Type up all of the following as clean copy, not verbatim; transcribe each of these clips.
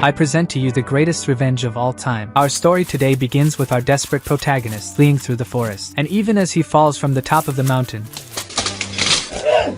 I present to you the greatest revenge of all time. Our story today begins with our desperate protagonist fleeing through the forest. And even as he falls from the top of the mountain,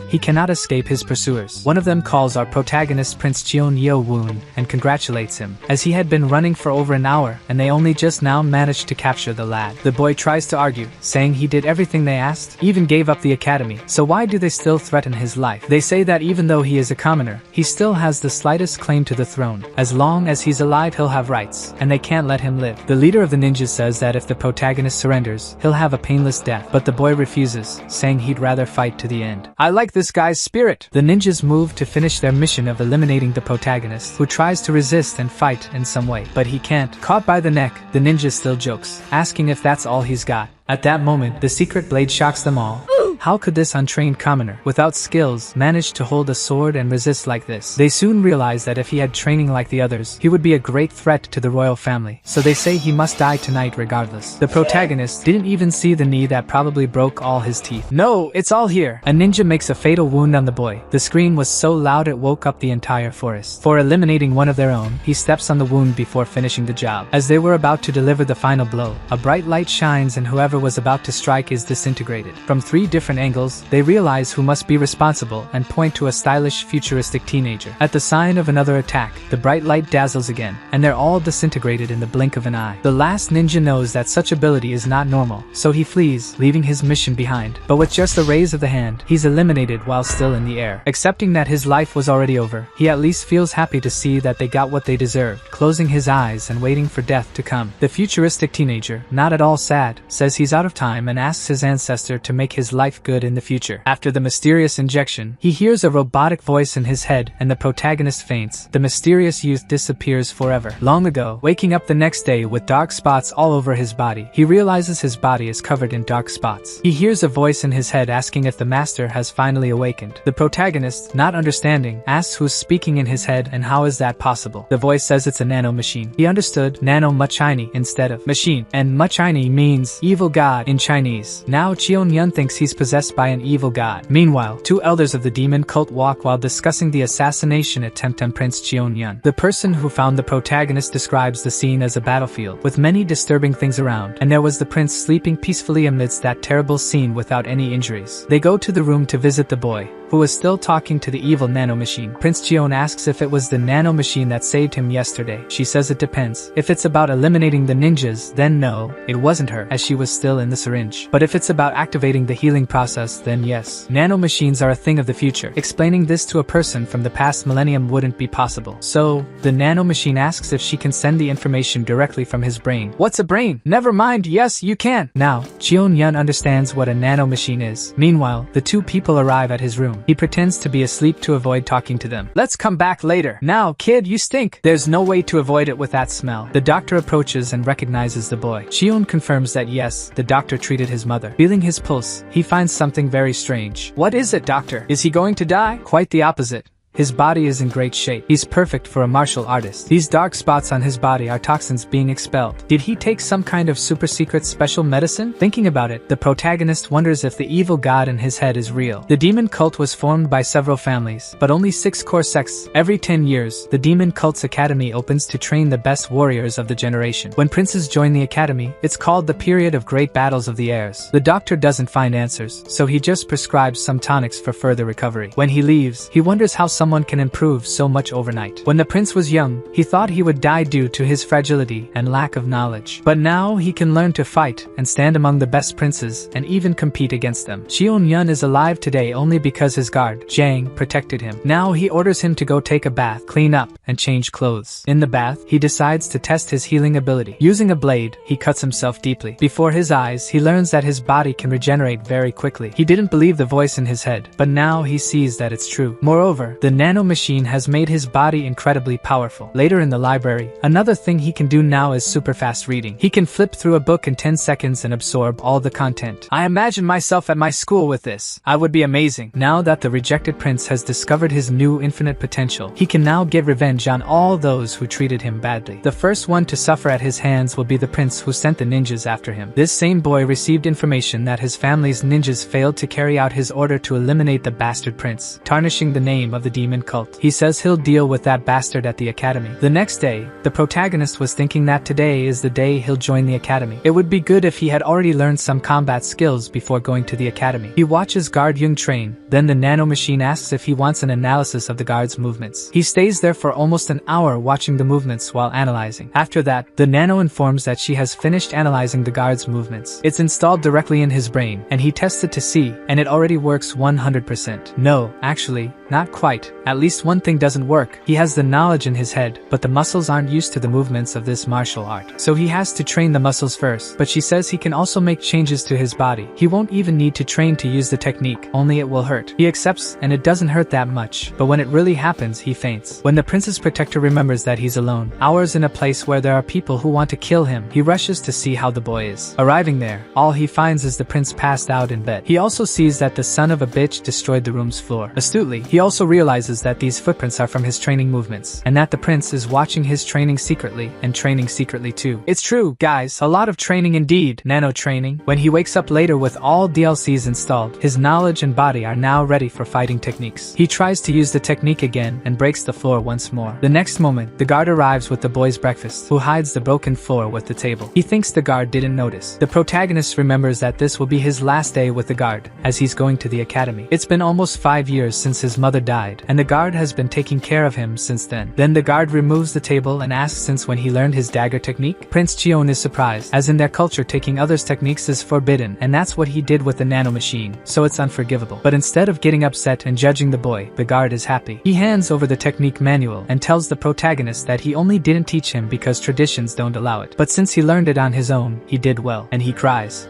he cannot escape his pursuers. One of them calls our protagonist Prince Cheon Yo-woon and congratulates him, as he had been running for over an hour and they only just now managed to capture the lad. The boy tries to argue, saying he did everything they asked, even gave up the academy, so why do they still threaten his life? They say that even though he is a commoner, he still has the slightest claim to the throne. As long as he's alive he'll have rights, and they can't let him live. The leader of the ninjas says that if the protagonist surrenders, he'll have a painless death, but the boy refuses, saying he'd rather fight to the end. I like this guy's spirit. The ninjas move to finish their mission of eliminating the protagonist, who tries to resist and fight in some way, but he can't. Caught by the neck, the ninja still jokes, asking if that's all he's got. At that moment, the secret blade shocks them all. How could this untrained commoner, without skills, manage to hold a sword and resist like this? They soon realize that if he had training like the others, he would be a great threat to the royal family, so they say he must die tonight regardless. The protagonist didn't even see the knee that probably broke all his teeth. No, it's all here! A ninja makes a fatal wound on the boy. The scream was so loud it woke up the entire forest. For eliminating one of their own, he steps on the wound before finishing the job. As they were about to deliver the final blow, a bright light shines and whoever was about to strike is disintegrated. From 3 different angles, they realize who must be responsible and point to a stylish, futuristic teenager. At the sign of another attack, the bright light dazzles again, and they're all disintegrated in the blink of an eye. The last ninja knows that such ability is not normal, so he flees, leaving his mission behind. But with just a raise of the hand, he's eliminated while still in the air. Accepting that his life was already over, he at least feels happy to see that they got what they deserved, closing his eyes and waiting for death to come. The futuristic teenager, not at all sad, says he's out of time and asks his ancestor to make his life good in the future. After the mysterious injection, he hears a robotic voice in his head and the protagonist faints. The mysterious youth disappears forever. Long ago, waking up the next day with dark spots all over his body, he realizes his body is covered in dark spots. He hears a voice in his head asking if the master has finally awakened. The protagonist, not understanding, asks who's speaking in his head and how is that possible. The voice says it's a nano machine. He understood nano machine instead of machine, and machine means evil god in Chinese. Now Cheon Yun thinks he's possessed by an evil god. Meanwhile, 2 elders of the demon cult walk while discussing the assassination attempt on Prince Cheon Yun. The person who found the protagonist describes the scene as a battlefield, with many disturbing things around, and there was the prince sleeping peacefully amidst that terrible scene without any injuries. They go to the room to visit the boy, who was still talking to the evil nanomachine. Prince Cheon asks if it was the nanomachine that saved him yesterday. She says it depends. If it's about eliminating the ninjas, then no, it wasn't her, as she was still in the syringe. But if it's about activating the healing process, then yes. Nanomachines are a thing of the future. Explaining this to a person from the past millennium wouldn't be possible. So, the nanomachine asks if she can send the information directly from his brain. What's a brain? Never mind, yes, you can. Now, Cheon Yun understands what a nanomachine is. Meanwhile, the 2 people arrive at his room. He pretends to be asleep to avoid talking to them. Let's come back later. Now, kid, you stink. There's no way to avoid it with that smell. The doctor approaches and recognizes the boy. Cheon confirms that yes, the doctor treated his mother. Feeling his pulse, he finds something very strange. What is it, doctor? Is he going to die? Quite the opposite. His body is in great shape. He's perfect for a martial artist. These dark spots on his body are toxins being expelled. Did he take some kind of super secret special medicine? Thinking about it, the protagonist wonders if the evil god in his head is real. The demon cult was formed by several families, but only 6 core sects. Every 10 years, the demon cult's academy opens to train the best warriors of the generation. When princes join the academy, it's called the period of great battles of the heirs. The doctor doesn't find answers, so he just prescribes some tonics for further recovery. When he leaves, he wonders how someone can improve so much overnight. When the prince was young, he thought he would die due to his fragility and lack of knowledge. But now he can learn to fight and stand among the best princes and even compete against them. Cheon Yun is alive today only because his guard, Jang, protected him. Now he orders him to go take a bath, clean up, and change clothes. In the bath, he decides to test his healing ability. Using a blade, he cuts himself deeply. Before his eyes, he learns that his body can regenerate very quickly. He didn't believe the voice in his head, but now he sees that it's true. Moreover, the nanomachine has made his body incredibly powerful. Later in the library, another thing he can do now is super fast reading. He can flip through a book in 10 seconds and absorb all the content. I imagine myself at my school with this. I would be amazing. Now that the rejected prince has discovered his new infinite potential, he can now get revenge on all those who treated him badly. The first one to suffer at his hands will be the prince who sent the ninjas after him. This same boy received information that his family's ninjas failed to carry out his order to eliminate the bastard prince, tarnishing the name of the demon cult. He says he'll deal with that bastard at the academy. The next day, the protagonist was thinking that today is the day he'll join the academy. It would be good if he had already learned some combat skills before going to the academy. He watches guard Jung train, then the nanomachine asks if he wants an analysis of the guard's movements. He stays there for almost an hour watching the movements while analyzing. After that, the nano informs that she has finished analyzing the guard's movements. It's installed directly in his brain, and he tests it to see, and it already works 100%. No, actually, not quite. At least one thing doesn't work. He has the knowledge in his head, but the muscles aren't used to the movements of this martial art. So he has to train the muscles first, but she says he can also make changes to his body. He won't even need to train to use the technique, only it will hurt. He accepts, and it doesn't hurt that much, but when it really happens, he faints. When the prince's protector remembers that he's alone, hours in a place where there are people who want to kill him, he rushes to see how the boy is. Arriving there, all he finds is the prince passed out in bed. He also sees that the son of a bitch destroyed the room's floor. Astutely, he also realizes that these footprints are from his training movements, and that the prince is watching his training secretly, and training secretly too. It's true, guys, a lot of training indeed. Nano training. When he wakes up later with all DLCs installed, his knowledge and body are now ready for fighting techniques. He tries to use the technique again and breaks the floor once more. The next moment, the guard arrives with the boy's breakfast, who hides the broken floor with the table. He thinks the guard didn't notice. The protagonist remembers that this will be his last day with the guard, as he's going to the academy. It's been almost 5 years since his mother died, and the guard has been taking care of him since then. Then the guard removes the table and asks since when he learned his dagger technique. Prince Cheon is surprised, as in their culture taking others' techniques is forbidden, and that's what he did with the nanomachine, so it's unforgivable. But instead of getting upset and judging the boy, the guard is happy. He hands over the technique manual and tells the protagonist that he only didn't teach him because traditions don't allow it. But since he learned it on his own, he did well, and he cries.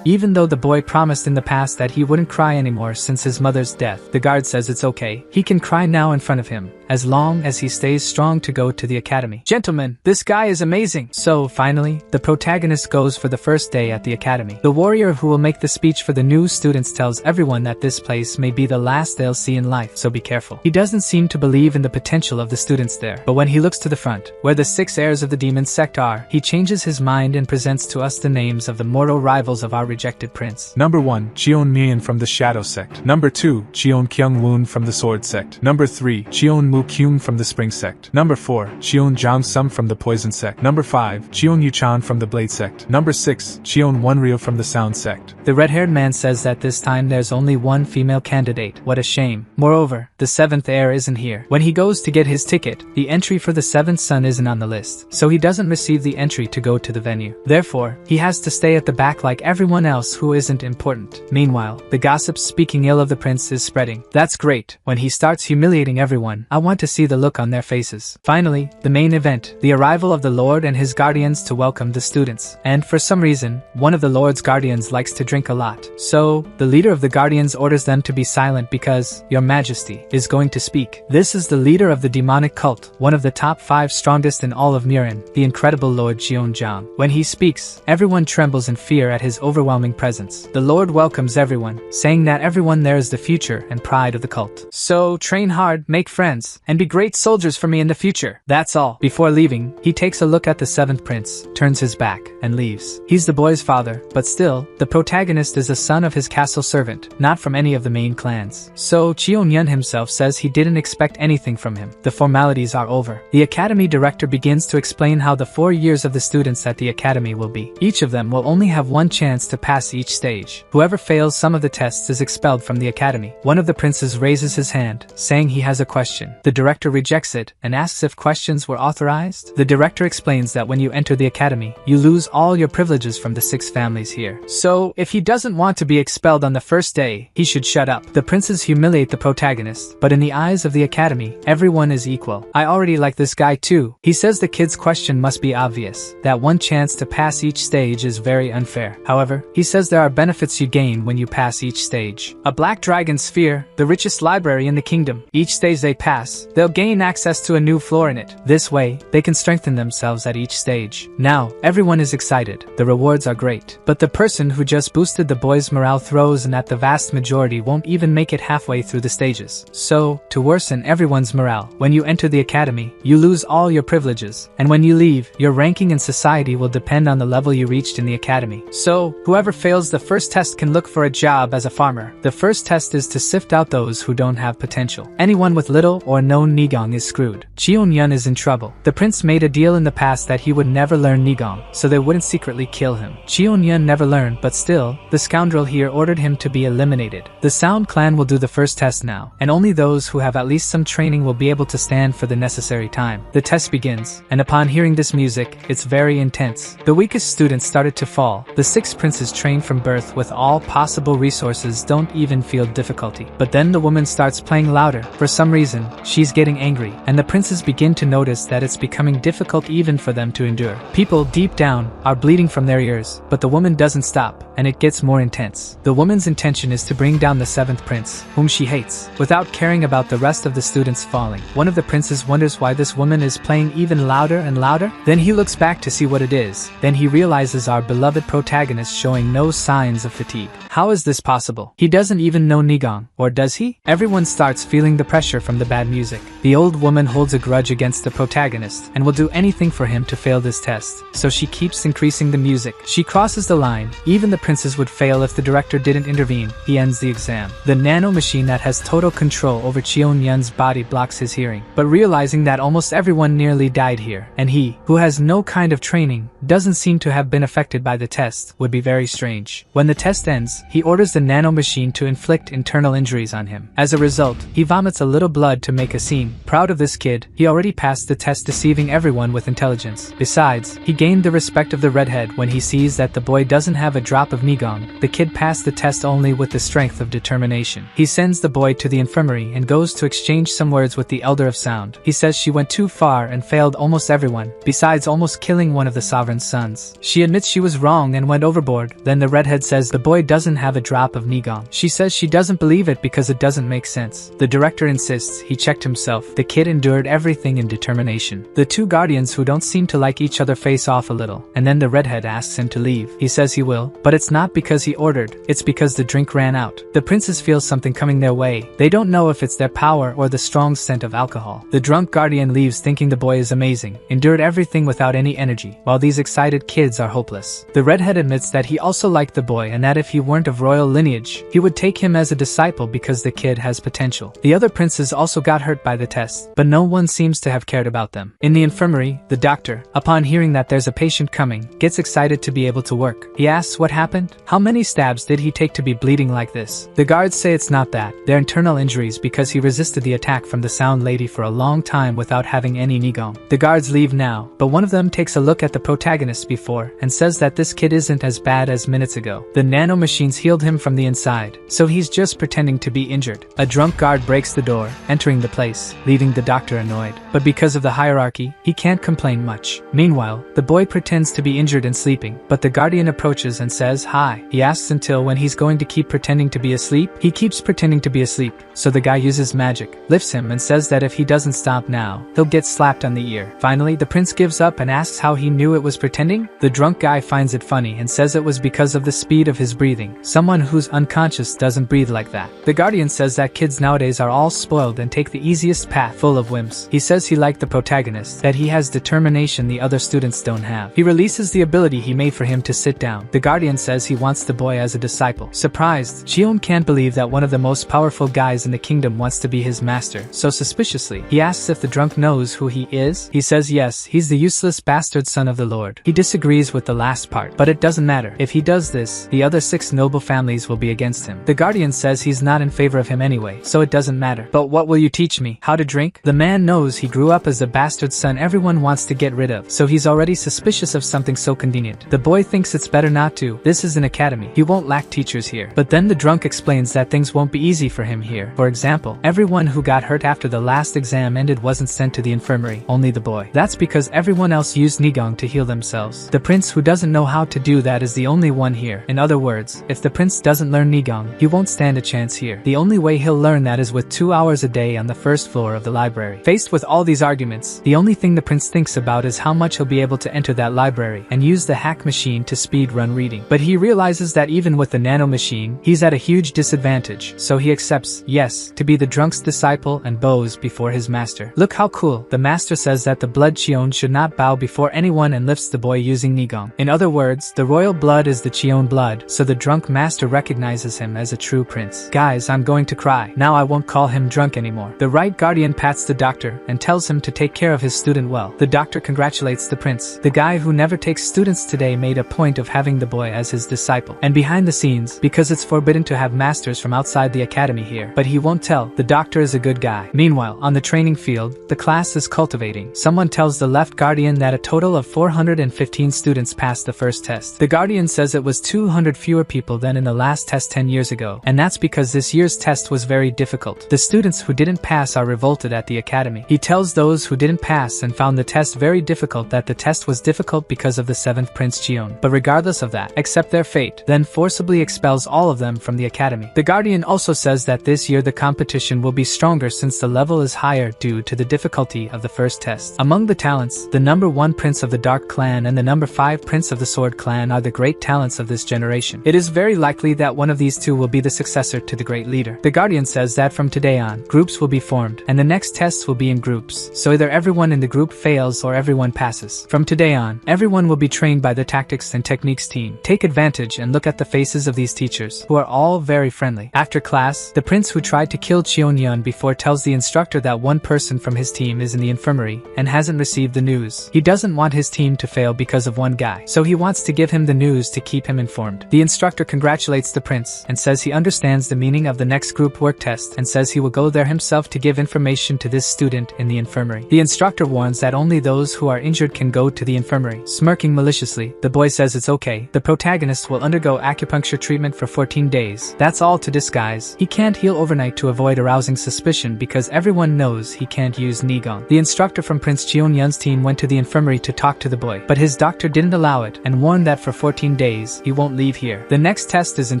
Even though the boy promised in the past that he wouldn't cry anymore since his mother's death, the guard says it's okay. He can cry now in front of him, as long as he stays strong to go to the academy. Gentlemen, this guy is amazing! So, finally, the protagonist goes for the first day at the academy. The warrior who will make the speech for the new students tells everyone that this place may be the last they'll see in life, so be careful. He doesn't seem to believe in the potential of the students there, but when he looks to the front, where the 6 heirs of the demon sect are, he changes his mind and presents to us the names of the mortal rivals of our rejected prince. Number 1, Cheon Mian from the Shadow Sect. Number 2, Cheon Kyung Woon from the Sword Sect. Number 3, Cheon Mu Kyung from the Spring Sect. Number 4, Cheon Jang Sum from the Poison Sect. Number 5, Cheon Yuchan from the Blade Sect. Number 6, Cheon Wonryo from the Sound Sect. The red-haired man says that this time there's only one female candidate. What a shame. Moreover, the 7th heir isn't here. When he goes to get his ticket, the entry for the 7th son isn't on the list, so he doesn't receive the entry to go to the venue. Therefore, he has to stay at the back like everyone else who isn't important. Meanwhile, the gossip speaking ill of the prince is spreading. That's great. When he starts humiliating everyone, I want to see the look on their faces. Finally, the main event, the arrival of the Lord and his guardians to welcome the students. And for some reason, one of the Lord's guardians likes to drink a lot. So, the leader of the guardians orders them to be silent because, Your Majesty, is going to speak. This is the leader of the demonic cult, one of the top 5 strongest in all of Murin, the incredible Lord Jeonjang. When he speaks, everyone trembles in fear at his overwhelming presence. The Lord welcomes everyone, saying that everyone there is the future and pride of the cult. So, train hard, make friends, and be great soldiers for me in the future. That's all. Before leaving, he takes a look at the 7th prince, turns his back, and leaves. He's the boy's father, but still, the protagonist is a son of his castle servant, not from any of the main clans. So, Cheon Yun himself says he didn't expect anything from him. The formalities are over. The academy director begins to explain how the 4 years of the students at the academy will be. Each of them will only have one chance to pass each stage. Whoever fails some of the tests is expelled from the academy. One of the princes raises his hand, saying he has a question. The director rejects it and asks if questions were authorized. The director explains that when you enter the academy, you lose all your privileges from the 6 families here. So, if he doesn't want to be expelled on the first day, he should shut up. The princes humiliate the protagonist, but in the eyes of the academy, everyone is equal. I already like this guy too. He says the kid's question must be obvious, that one chance to pass each stage is very unfair. However, he says there are benefits you gain when you pass each stage. A black dragon sphere, the richest library in the kingdom. Each stage they pass, they'll gain access to a new floor in it. This way, they can strengthen themselves at each stage. Now, everyone is excited. The rewards are great. But the person who just boosted the boys' morale throws and at the vast majority won't even make it halfway through the stages. So, to worsen everyone's morale, when you enter the academy, you lose all your privileges. And when you leave, your ranking in society will depend on the level you reached in the academy. So, whoever Whoever fails the first test can look for a job as a farmer. The first test is to sift out those who don't have potential. Anyone with little or no Nigong is screwed. Cheon-yun is in trouble. The prince made a deal in the past that he would never learn Nigong, so they wouldn't secretly kill him. Cheon-yun never learned, but still, the scoundrel here ordered him to be eliminated. The Sound clan will do the first test now, and only those who have at least some training will be able to stand for the necessary time. The test begins, and upon hearing this music, it's very intense. The weakest students started to fall. The 6 princes trained from birth with all possible resources don't even feel difficulty. But then the woman starts playing louder. For some reason, she's getting angry, and the princes begin to notice that it's becoming difficult even for them to endure. People deep down are bleeding from their ears, but the woman doesn't stop, and it gets more intense. The woman's intention is to bring down the 7th prince, whom she hates, without caring about the rest of the students falling. One of the princes wonders why this woman is playing even louder and louder. Then he looks back to see what it is. Then he realizes our beloved protagonist showing no signs of fatigue. How is this possible? He doesn't even know Nigong, or does he? Everyone starts feeling the pressure from the bad music. The old woman holds a grudge against the protagonist, and will do anything for him to fail this test, so she keeps increasing the music. She crosses the line. Even the princes would fail if the director didn't intervene. He ends the exam. The nano machine that has total control over Cheon-yun's body blocks his hearing, but realizing that almost everyone nearly died here, and he, who has no kind of training, doesn't seem to have been affected by the test, would be very strange. When the test ends, he orders the nano machine to inflict internal injuries on him. As a result, he vomits a little blood to make a scene. Proud of this kid, he already passed the test, deceiving everyone with intelligence. Besides, he gained the respect of the redhead when he sees that the boy doesn't have a drop of Nigong. The kid passed the test only with the strength of determination. He sends the boy to the infirmary and goes to exchange some words with the Elder of Sound. He says she went too far and failed almost everyone, besides almost killing one of the sovereign's sons. She admits she was wrong and went overboard. Then the redhead says the boy doesn't have a drop of Nigong. She says she doesn't believe it because it doesn't make sense. The director insists he checked himself. The kid endured everything in determination. The 2 guardians who don't seem to like each other face off a little, and then the redhead asks him to leave. He says he will, but it's not because he ordered, it's because the drink ran out. The princes feel something coming their way. They don't know if it's their power or the strong scent of alcohol. The drunk guardian leaves thinking the boy is amazing, endured everything without any energy, while these excited kids are hopeless. The redhead admits that he also liked the boy and that if he weren't of royal lineage, he would take him as a disciple because the kid has potential. The other princes also got hurt by the test, but no one seems to have cared about them. In the infirmary, the doctor, upon hearing that there's a patient coming, gets excited to be able to work. He asks what happened. How many stabs did he take to be bleeding like this? The guards say it's not that. They're internal injuries because he resisted the attack from the Sound Lady for a long time without having any Nigong. The guards leave now, but one of them takes a look at the protagonist before and says that this kid isn't as bad as minutes ago. The nano machines healed him from the inside, so he's just pretending to be injured. A drunk guard breaks the door, entering the place, leaving the doctor annoyed. But because of the hierarchy, he can't complain much. Meanwhile, the boy pretends to be injured and sleeping, but the guardian approaches and says hi. He asks until when he's going to keep pretending to be asleep. He keeps pretending to be asleep, so the guy uses magic, lifts him and says that if he doesn't stop now, he'll get slapped on the ear. Finally, the prince gives up and asks how he knew it was pretending. The drunk guy finds it funny and says it was because of the speed of his breathing. Someone who's unconscious doesn't breathe like that. The guardian says that kids nowadays are all spoiled and take the easiest path, full of whims. He says he liked the protagonist, that he has determination the other students don't have. He releases the ability he made for him to sit down. The guardian says he wants the boy as a disciple. Surprised, Cheon can't believe that one of the most powerful guys in the kingdom wants to be his master, so suspiciously, he asks if the drunk knows who he is. He says yes, he's the useless bastard son of the Lord. He disagrees with the last part, but it doesn't matter. If he does this, the other 6 noble families will be against him. The guardian says he's not in favor of him anyway, so it doesn't matter. But what will you teach me? How to drink? The man knows he grew up as the bastard son everyone wants to get rid of, so he's already suspicious of something so convenient. The boy thinks it's better not to. This is an academy. He won't lack teachers here. But then the drunk explains that things won't be easy for him here. For example, everyone who got hurt after the last exam ended wasn't sent to the infirmary, only the boy. That's because everyone else used Nigong to heal themselves. The prince who doesn't know how to do that is the only one here. In other words, if the prince doesn't learn Nigong, he won't stand a chance here. The only way he'll learn that is with 2 hours a day on the first floor of the library. Faced with all these arguments, the only thing the prince thinks about is how much he'll be able to enter that library and use the hack machine to speed run reading. But he realizes that even with the nano machine, he's at a huge disadvantage, so he accepts, yes, to be the drunk's disciple and bows before his master. Look how cool. The master says that the blood Cheon should not bow before anyone and lifts the boy using Nigong. In other words, the royal blood is is the Cheon blood, so the drunk master recognizes him as a true prince. Guys, I'm going to cry. Now I won't call him drunk anymore. The right guardian pats the doctor and tells him to take care of his student well. The doctor congratulates the prince. The guy who never takes students today made a point of having the boy as his disciple. And behind the scenes, because it's forbidden to have masters from outside the academy here, but he won't tell, the doctor is a good guy. Meanwhile, on the training field, the class is cultivating. Someone tells the left guardian that a total of 415 students passed the first test. The guardian says it was 200 fewer people than in the last test 10 years ago, and that's because this year's test was very difficult. The students who didn't pass are revolted at the academy. He tells those who didn't pass and found the test very difficult that the test was difficult because of the 7th Prince Cheon. But regardless of that, accept their fate, then forcibly expels all of them from the academy. The guardian also says that this year the competition will be stronger since the level is higher due to the difficulty of the first test. Among the talents, the number 1 Prince of the Dark Clan and the number 5 Prince of the Sword Clan are the great talents of this generation. It is very likely that one of these two will be the successor to the great leader. The guardian says that from today on, groups will be formed, and the next tests will be in groups, so either everyone in the group fails or everyone passes. From today on, everyone will be trained by the tactics and techniques team. Take advantage and look at the faces of these teachers, who are all very friendly. After class, the prince who tried to kill Cheon Yun before tells the instructor that one person from his team is in the infirmary and hasn't received the news. He doesn't want his team to fail because of one guy, so he wants to give him the news to keep him informed. The instructor congratulates the prince and says he understands the meaning of the next group work test and says he will go there himself to give information to this student in the infirmary. The instructor warns that only those who are injured can go to the infirmary. Smirking maliciously, the boy says it's okay. The protagonist will undergo acupuncture treatment for 14 days. That's all to disguise. He can't heal overnight to avoid arousing suspicion because everyone knows he can't use Nigong. The instructor from Prince Cheon Yun's team went to the infirmary to talk to the boy, but his doctor didn't allow it and warned that for 14 days, he won't leave here. The next test is in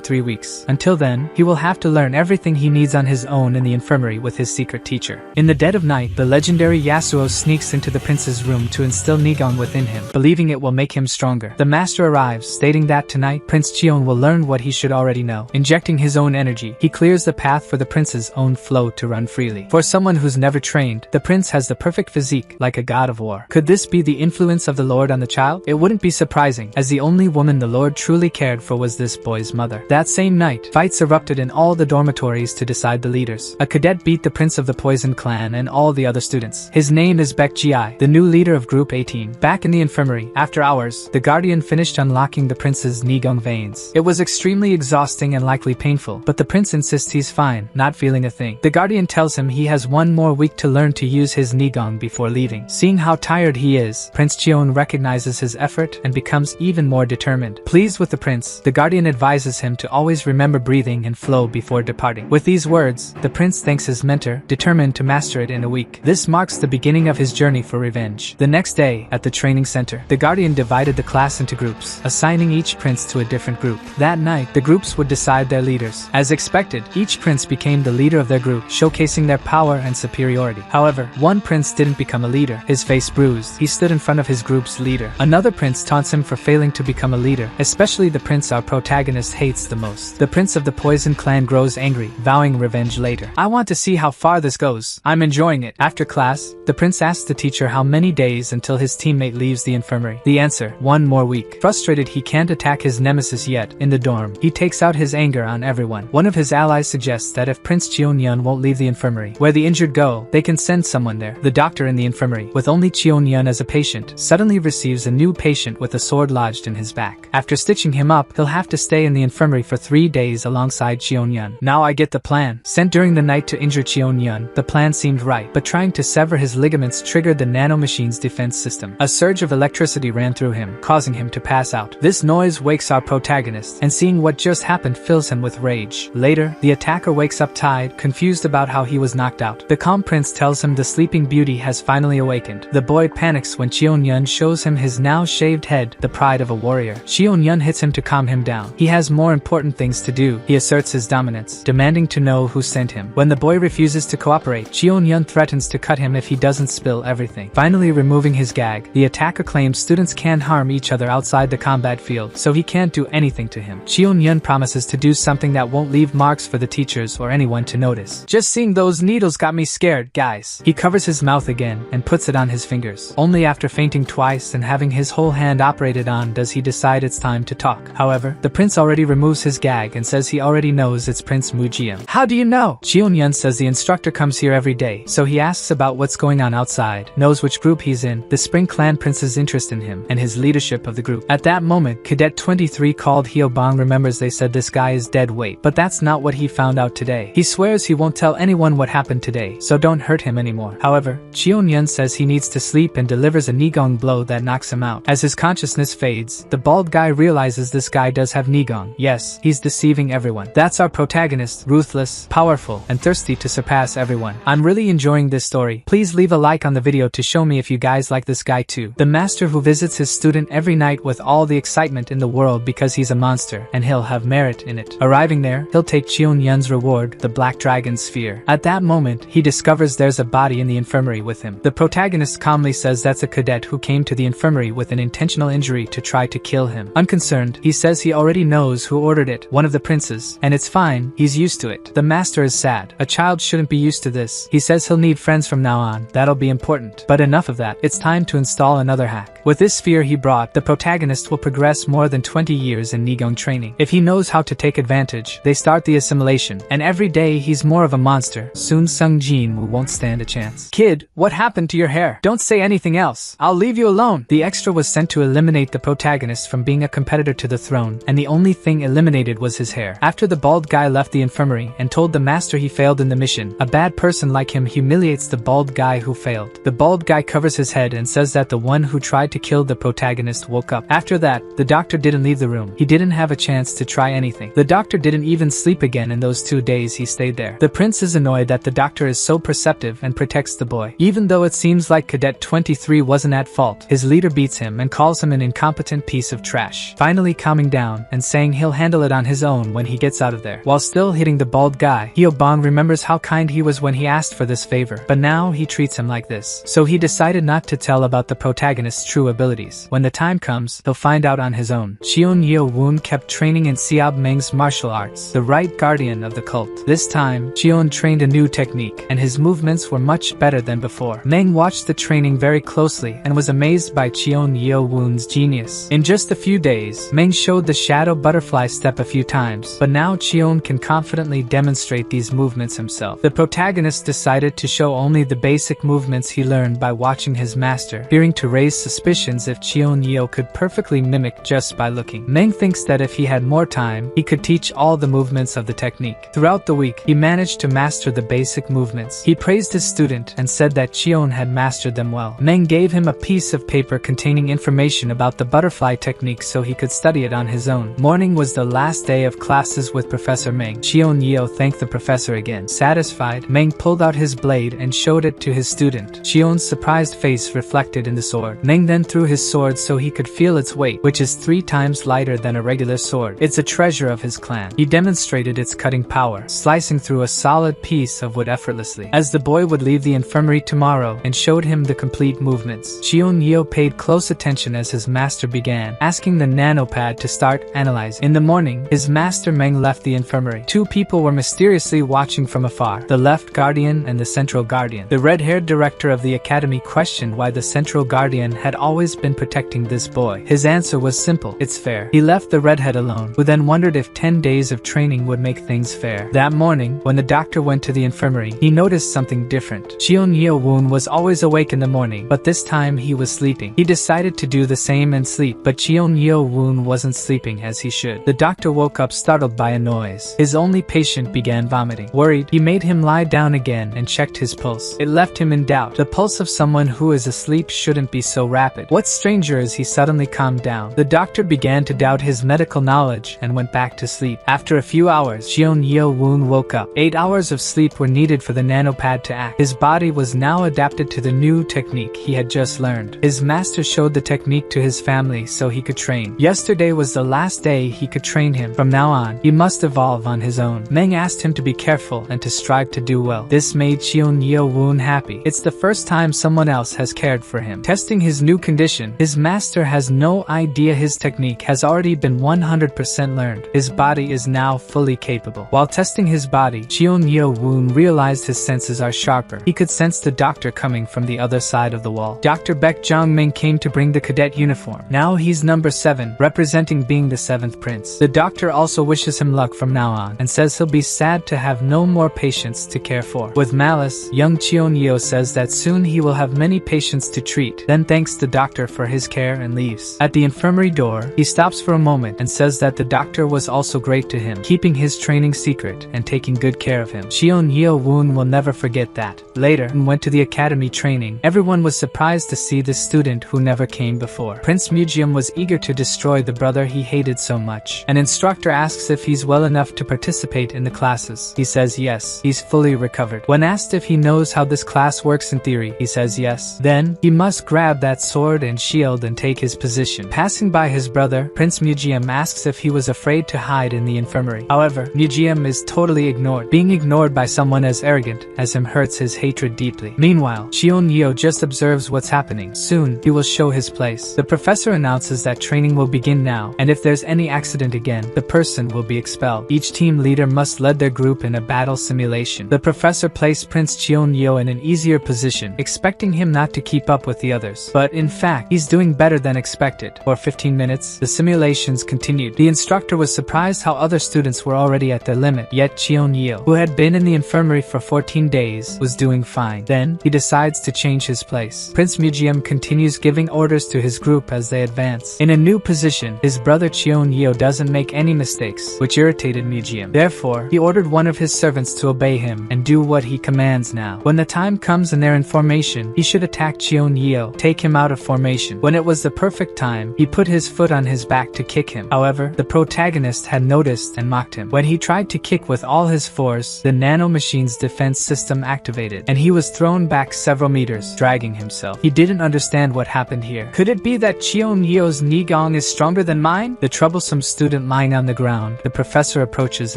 3 weeks. Until then, he will have to learn everything he needs on his own in the infirmary with his secret teacher. In the dead of night, the legendary Yasuo sneaks into the prince's room to instill Nigong within him, believing it will make him stronger. The master arrives, stating that tonight, Prince Cheon will learn what he should already know. Injecting his own energy, he clears the path for the prince's own flow to run freely. For someone who's never trained, the prince has the perfect physique, like a god of war. Could this be the influence of the Lord on the child? It wouldn't be surprising, as the only woman the Lord truly cared for was this boy's mother. That same night, fights erupted in all the dormitories to decide the leaders. A cadet beat the prince of the Poison Clan and all the other students. His name is Baek Ji, the new leader of Group 18. Back in the infirmary, after hours, the guardian finished unlocking the prince's Nigong veins. It was extremely exhausting and likely painful, but the prince insists he's fine, not feeling a thing. The guardian tells him he has one more week to learn to use his Nigong before leaving. Seeing how tired he is, Prince Cheon recognizes his effort and becomes even more determined. Pleased with the prince, the guardian advises him to always remember breathing and flow before departing. With these words, the prince thanks his mentor, determined to master it in a week. This marks the beginning of his journey for revenge. The next day, at the training center, the guardian divided the class into groups, assigning each prince to a different group. That night, the groups would decide their leaders. As expected, each prince became the leader of their group, showcasing their power and superiority. However, one prince didn't become a leader. His face bruised, he stood in front of his group's leader. Another prince taunts him for failing to become a leader, especially the prince our protagonist hates the most. The prince of the Poison Clan grows angry, vowing revenge later. I want to see how far this goes. I'm enjoying it. After class, the prince asks the teacher how many days until his teammate leaves the infirmary. The answer, 1 more week. Frustrated he can't attack his nemesis yet, in the dorm, he takes out his anger on everyone. One of his allies suggests that if Prince Cheon Yun won't leave the infirmary, where the injured go, they can send someone there. The doctor in the infirmary, with only Cheon Yun as a patient, suddenly receives a new patient with a sword lodged in his back. After stitching him up, he'll have to stay in the infirmary for 3 days alongside Cheon Yun. Now I get the plan. Sent during the night to injure Cheon Yun, the plan seemed right, but trying to sever his ligaments triggered the nanomachine's defense system. A surge of electricity ran through him, causing him to pass out. This noise wakes our protagonist, and seeing what just happened fills him with rage. Later, the attacker wakes up tired, confused about how he was knocked out. The calm prince tells him the sleeping beauty has finally awakened. The boy panics when Cheon Yun shows him his now shaved head, the pride of a warrior. Cheon Yun hits him to calm him down. He has more important things to do. He asserts his dominance, demanding to know who sent him. When the boy refuses to cooperate, Cheon Yun threatens to cut him if he doesn't spill everything. Finally removing his gag, the attacker claims students can harm each other outside the combat field, so he can't do anything to him. Cheon Yun promises to do something that won't leave marks for the teachers or anyone to notice. Just seeing those needles got me scared, guys. He covers his mouth again and puts it on his fingers. Only after fainting twice and having his whole hand operated on does he decide it's it's time to talk. However, the prince already removes his gag and says he already knows it's Prince Mujiam. How do you know? Cheon-yun says the instructor comes here every day, so he asks about what's going on outside, knows which group he's in, the Spring Clan Prince's interest in him, and his leadership of the group. At that moment, Cadet 23 called Hyobang remembers they said this guy is dead weight, but that's not what he found out today. He swears he won't tell anyone what happened today, so don't hurt him anymore. However, Cheon-yun says he needs to sleep and delivers a Nigong blow that knocks him out. As his consciousness fades, the bald guy realizes this guy does have Nigong. Yes, he's deceiving everyone. That's our protagonist, ruthless, powerful, and thirsty to surpass everyone. I'm really enjoying this story. Please leave a like on the video to show me if you guys like this guy too. The master who visits his student every night with all the excitement in the world because he's a monster, and he'll have merit in it. Arriving there, he'll take Cheon-yun's reward, the Black Dragon Sphere. At that moment, he discovers there's a body in the infirmary with him. The protagonist calmly says that's a cadet who came to the infirmary with an intentional injury to try to kill him. Unconcerned, he says he already knows who ordered it, one of the princes, and it's fine, he's used to it. The master is sad. A child shouldn't be used to this. He says he'll need friends from now on. That'll be important. But enough of that. It's time to install another hack. With this sphere he brought, the protagonist will progress more than 20 years in Nigong training. If he knows how to take advantage, they start the assimilation, and every day he's more of a monster. Soon Sung-jin won't stand a chance. Kid, what happened to your hair? Don't say anything else. I'll leave you alone. The extra was sent to eliminate the protagonist from being a competitor to the throne, and the only thing eliminated was his hair. After the bald guy left the infirmary and told the master he failed in the mission, a bad person like him humiliates the bald guy who failed. The bald guy covers his head and says that the one who tried to kill the protagonist woke up. After that, the doctor didn't leave the room. He didn't have a chance to try anything. The doctor didn't even sleep again in those 2 days he stayed there. The prince is annoyed that the doctor is so perceptive and protects the boy. Even though it seems like Cadet 23 wasn't at fault, his leader beats him and calls him an incompetent piece of trash. Finally calming down and saying he'll handle it on his own when he gets out of there. While still hitting the bald guy, Hyobang remembers how kind he was when he asked for this favor, but now he treats him like this. So he decided not to tell about the protagonist's true abilities. When the time comes, he'll find out on his own. Cheon-yeo-woon kept training in Seob Meng's martial arts, the right guardian of the cult. This time, Cheon trained a new technique, and his movements were much better than before. Meng watched the training very closely and was amazed by Cheon-yeo-woon's genius. In just a few days, Meng showed the shadow butterfly step a few times, but now Cheon can confidently demonstrate these movements himself. The protagonist decided to show only the basic movements he learned by watching his master, fearing to raise suspicions if Cheon-yeo could perfectly mimic just by looking. Meng thinks that if he had more time, he could teach all the movements of the technique. Throughout the week, he managed to master the basic movements. He praised his student and said that Cheon had mastered them well. Meng gave him a piece of paper containing information about the butterfly technique so he could study it on his own. Morning was the last day of classes with Professor Meng. Cheon-yeo thanked the professor again. Satisfied, Meng pulled out his blade and showed it to his student. Cheon's surprised face reflected in the sword. Meng then threw his sword so he could feel its weight, which is 3 times lighter than a regular sword. It's a treasure of his clan. He demonstrated its cutting power, slicing through a solid piece of wood effortlessly. As the boy would leave the infirmary tomorrow and showed him the complete movements, Cheon-yeo paid close attention as his master began, asking the nanopad to start analyzing. In the morning, his master Meng left the infirmary. 2 people were mysteriously watching from afar, the left guardian and the central guardian. The red-haired director of the academy questioned why the central guardian had always been protecting this boy. His answer was simple: it's fair. He left the redhead alone, who then wondered if 10 days of training would make things fair. That morning, when the doctor went to the infirmary, he noticed something different. Cheon-yeo-woon was always awake in the morning, but this time he was sleeping. He decided to do the same and sleep, but Cheon-yeo-woon wasn't sleeping as he should. The doctor woke up startled by a noise. His only patient began vomiting. Worried, he made him lie down again and checked his pulse. It left him in doubt. The pulse of someone who is asleep shouldn't be so rapid. What's stranger is he suddenly calmed down. The doctor began to doubt his medical knowledge and went back to sleep. After a few hours, Cheon-yeo-woon woke up. 8 hours of sleep were needed for the nanopad to act. His body was now adapted to the new technique he had just learned. His master showed the technique to his family so he could train. Yesterday was the last day he could train him. From now on, he must evolve on his own. Meng asked him to be careful and to strive to do well. This made Cheon-yeo-woon happy. It's the first time someone else has cared for him. Testing his new condition, his master has no idea his technique has already been 100% learned. His body is now fully capable. While testing his body, Cheon-yeo-woon realized his senses are sharper. He could sense the doctor coming from the other side of the wall. Dr. Baek Jong-min came to bring the cadet uniform. Now he's number 7, representing being the 7th prince. The doctor also wishes him luck from now on, and says he'll be sad to have no more patients to care for. With malice, young Cheon-yeo says that soon he will have many patients to treat, then thanks the doctor for his care and leaves. At the infirmary door, he stops for a moment and says that the doctor was also great to him, keeping his training secret and taking good care of him. Cheon-yeo-woon will never forget that. Later, when went to the academy training, everyone was surprised to see the student who never came before. Prince Mujeom was eager to destroy the brother he hated so much. An instructor asks if he's well enough to participate in the classes. He says yes, he's fully recovered. When asked if he knows how this class works in theory, he says yes. Then, he must grab that sword and shield and take his position. Passing by his brother, Prince Mujeom asks if he was afraid to hide in the infirmary. However, Mujeom is totally ignored. Being ignored by someone as arrogant as him hurts his hatred deeply. Meanwhile, Cheon-yeo just observes what's happening. Soon, he will show his place. The professor announces that training will begin now, and if there's any accident again, the person will be expelled. Each team leader must lead their group in a battle simulation. The professor placed Prince Cheon-yeo in an easier position, expecting him not to keep up with the others. But in fact, he's doing better than expected. For 15 minutes, the simulations continued. The instructor was surprised how other students were already at their limit, yet Cheon-yeo, who had been in the infirmary for 14 days, was doing fine. Then, he decides to change his place. Prince Mujeom continues giving orders to his group as they advance. In a new position, his brother Cheon-yeo doesn't make any mistakes, which irritated Mujeom. Therefore, he ordered one of his servants to obey him and do what he commands now. When the time comes and they're in formation, he should attack Cheon-yeo, take him out of formation. When it was the perfect time, he put his foot on his back to kick him. However, the protagonist had noticed and mocked him. When he tried to kick with all his force, the nanomachine's defense system activated, and he was thrown back several meters, dragging himself. He didn't understand what happened here. Could it be that Cheon-yeo's Nigong is stronger than mine? The troublesome student lying on the ground, the professor approaches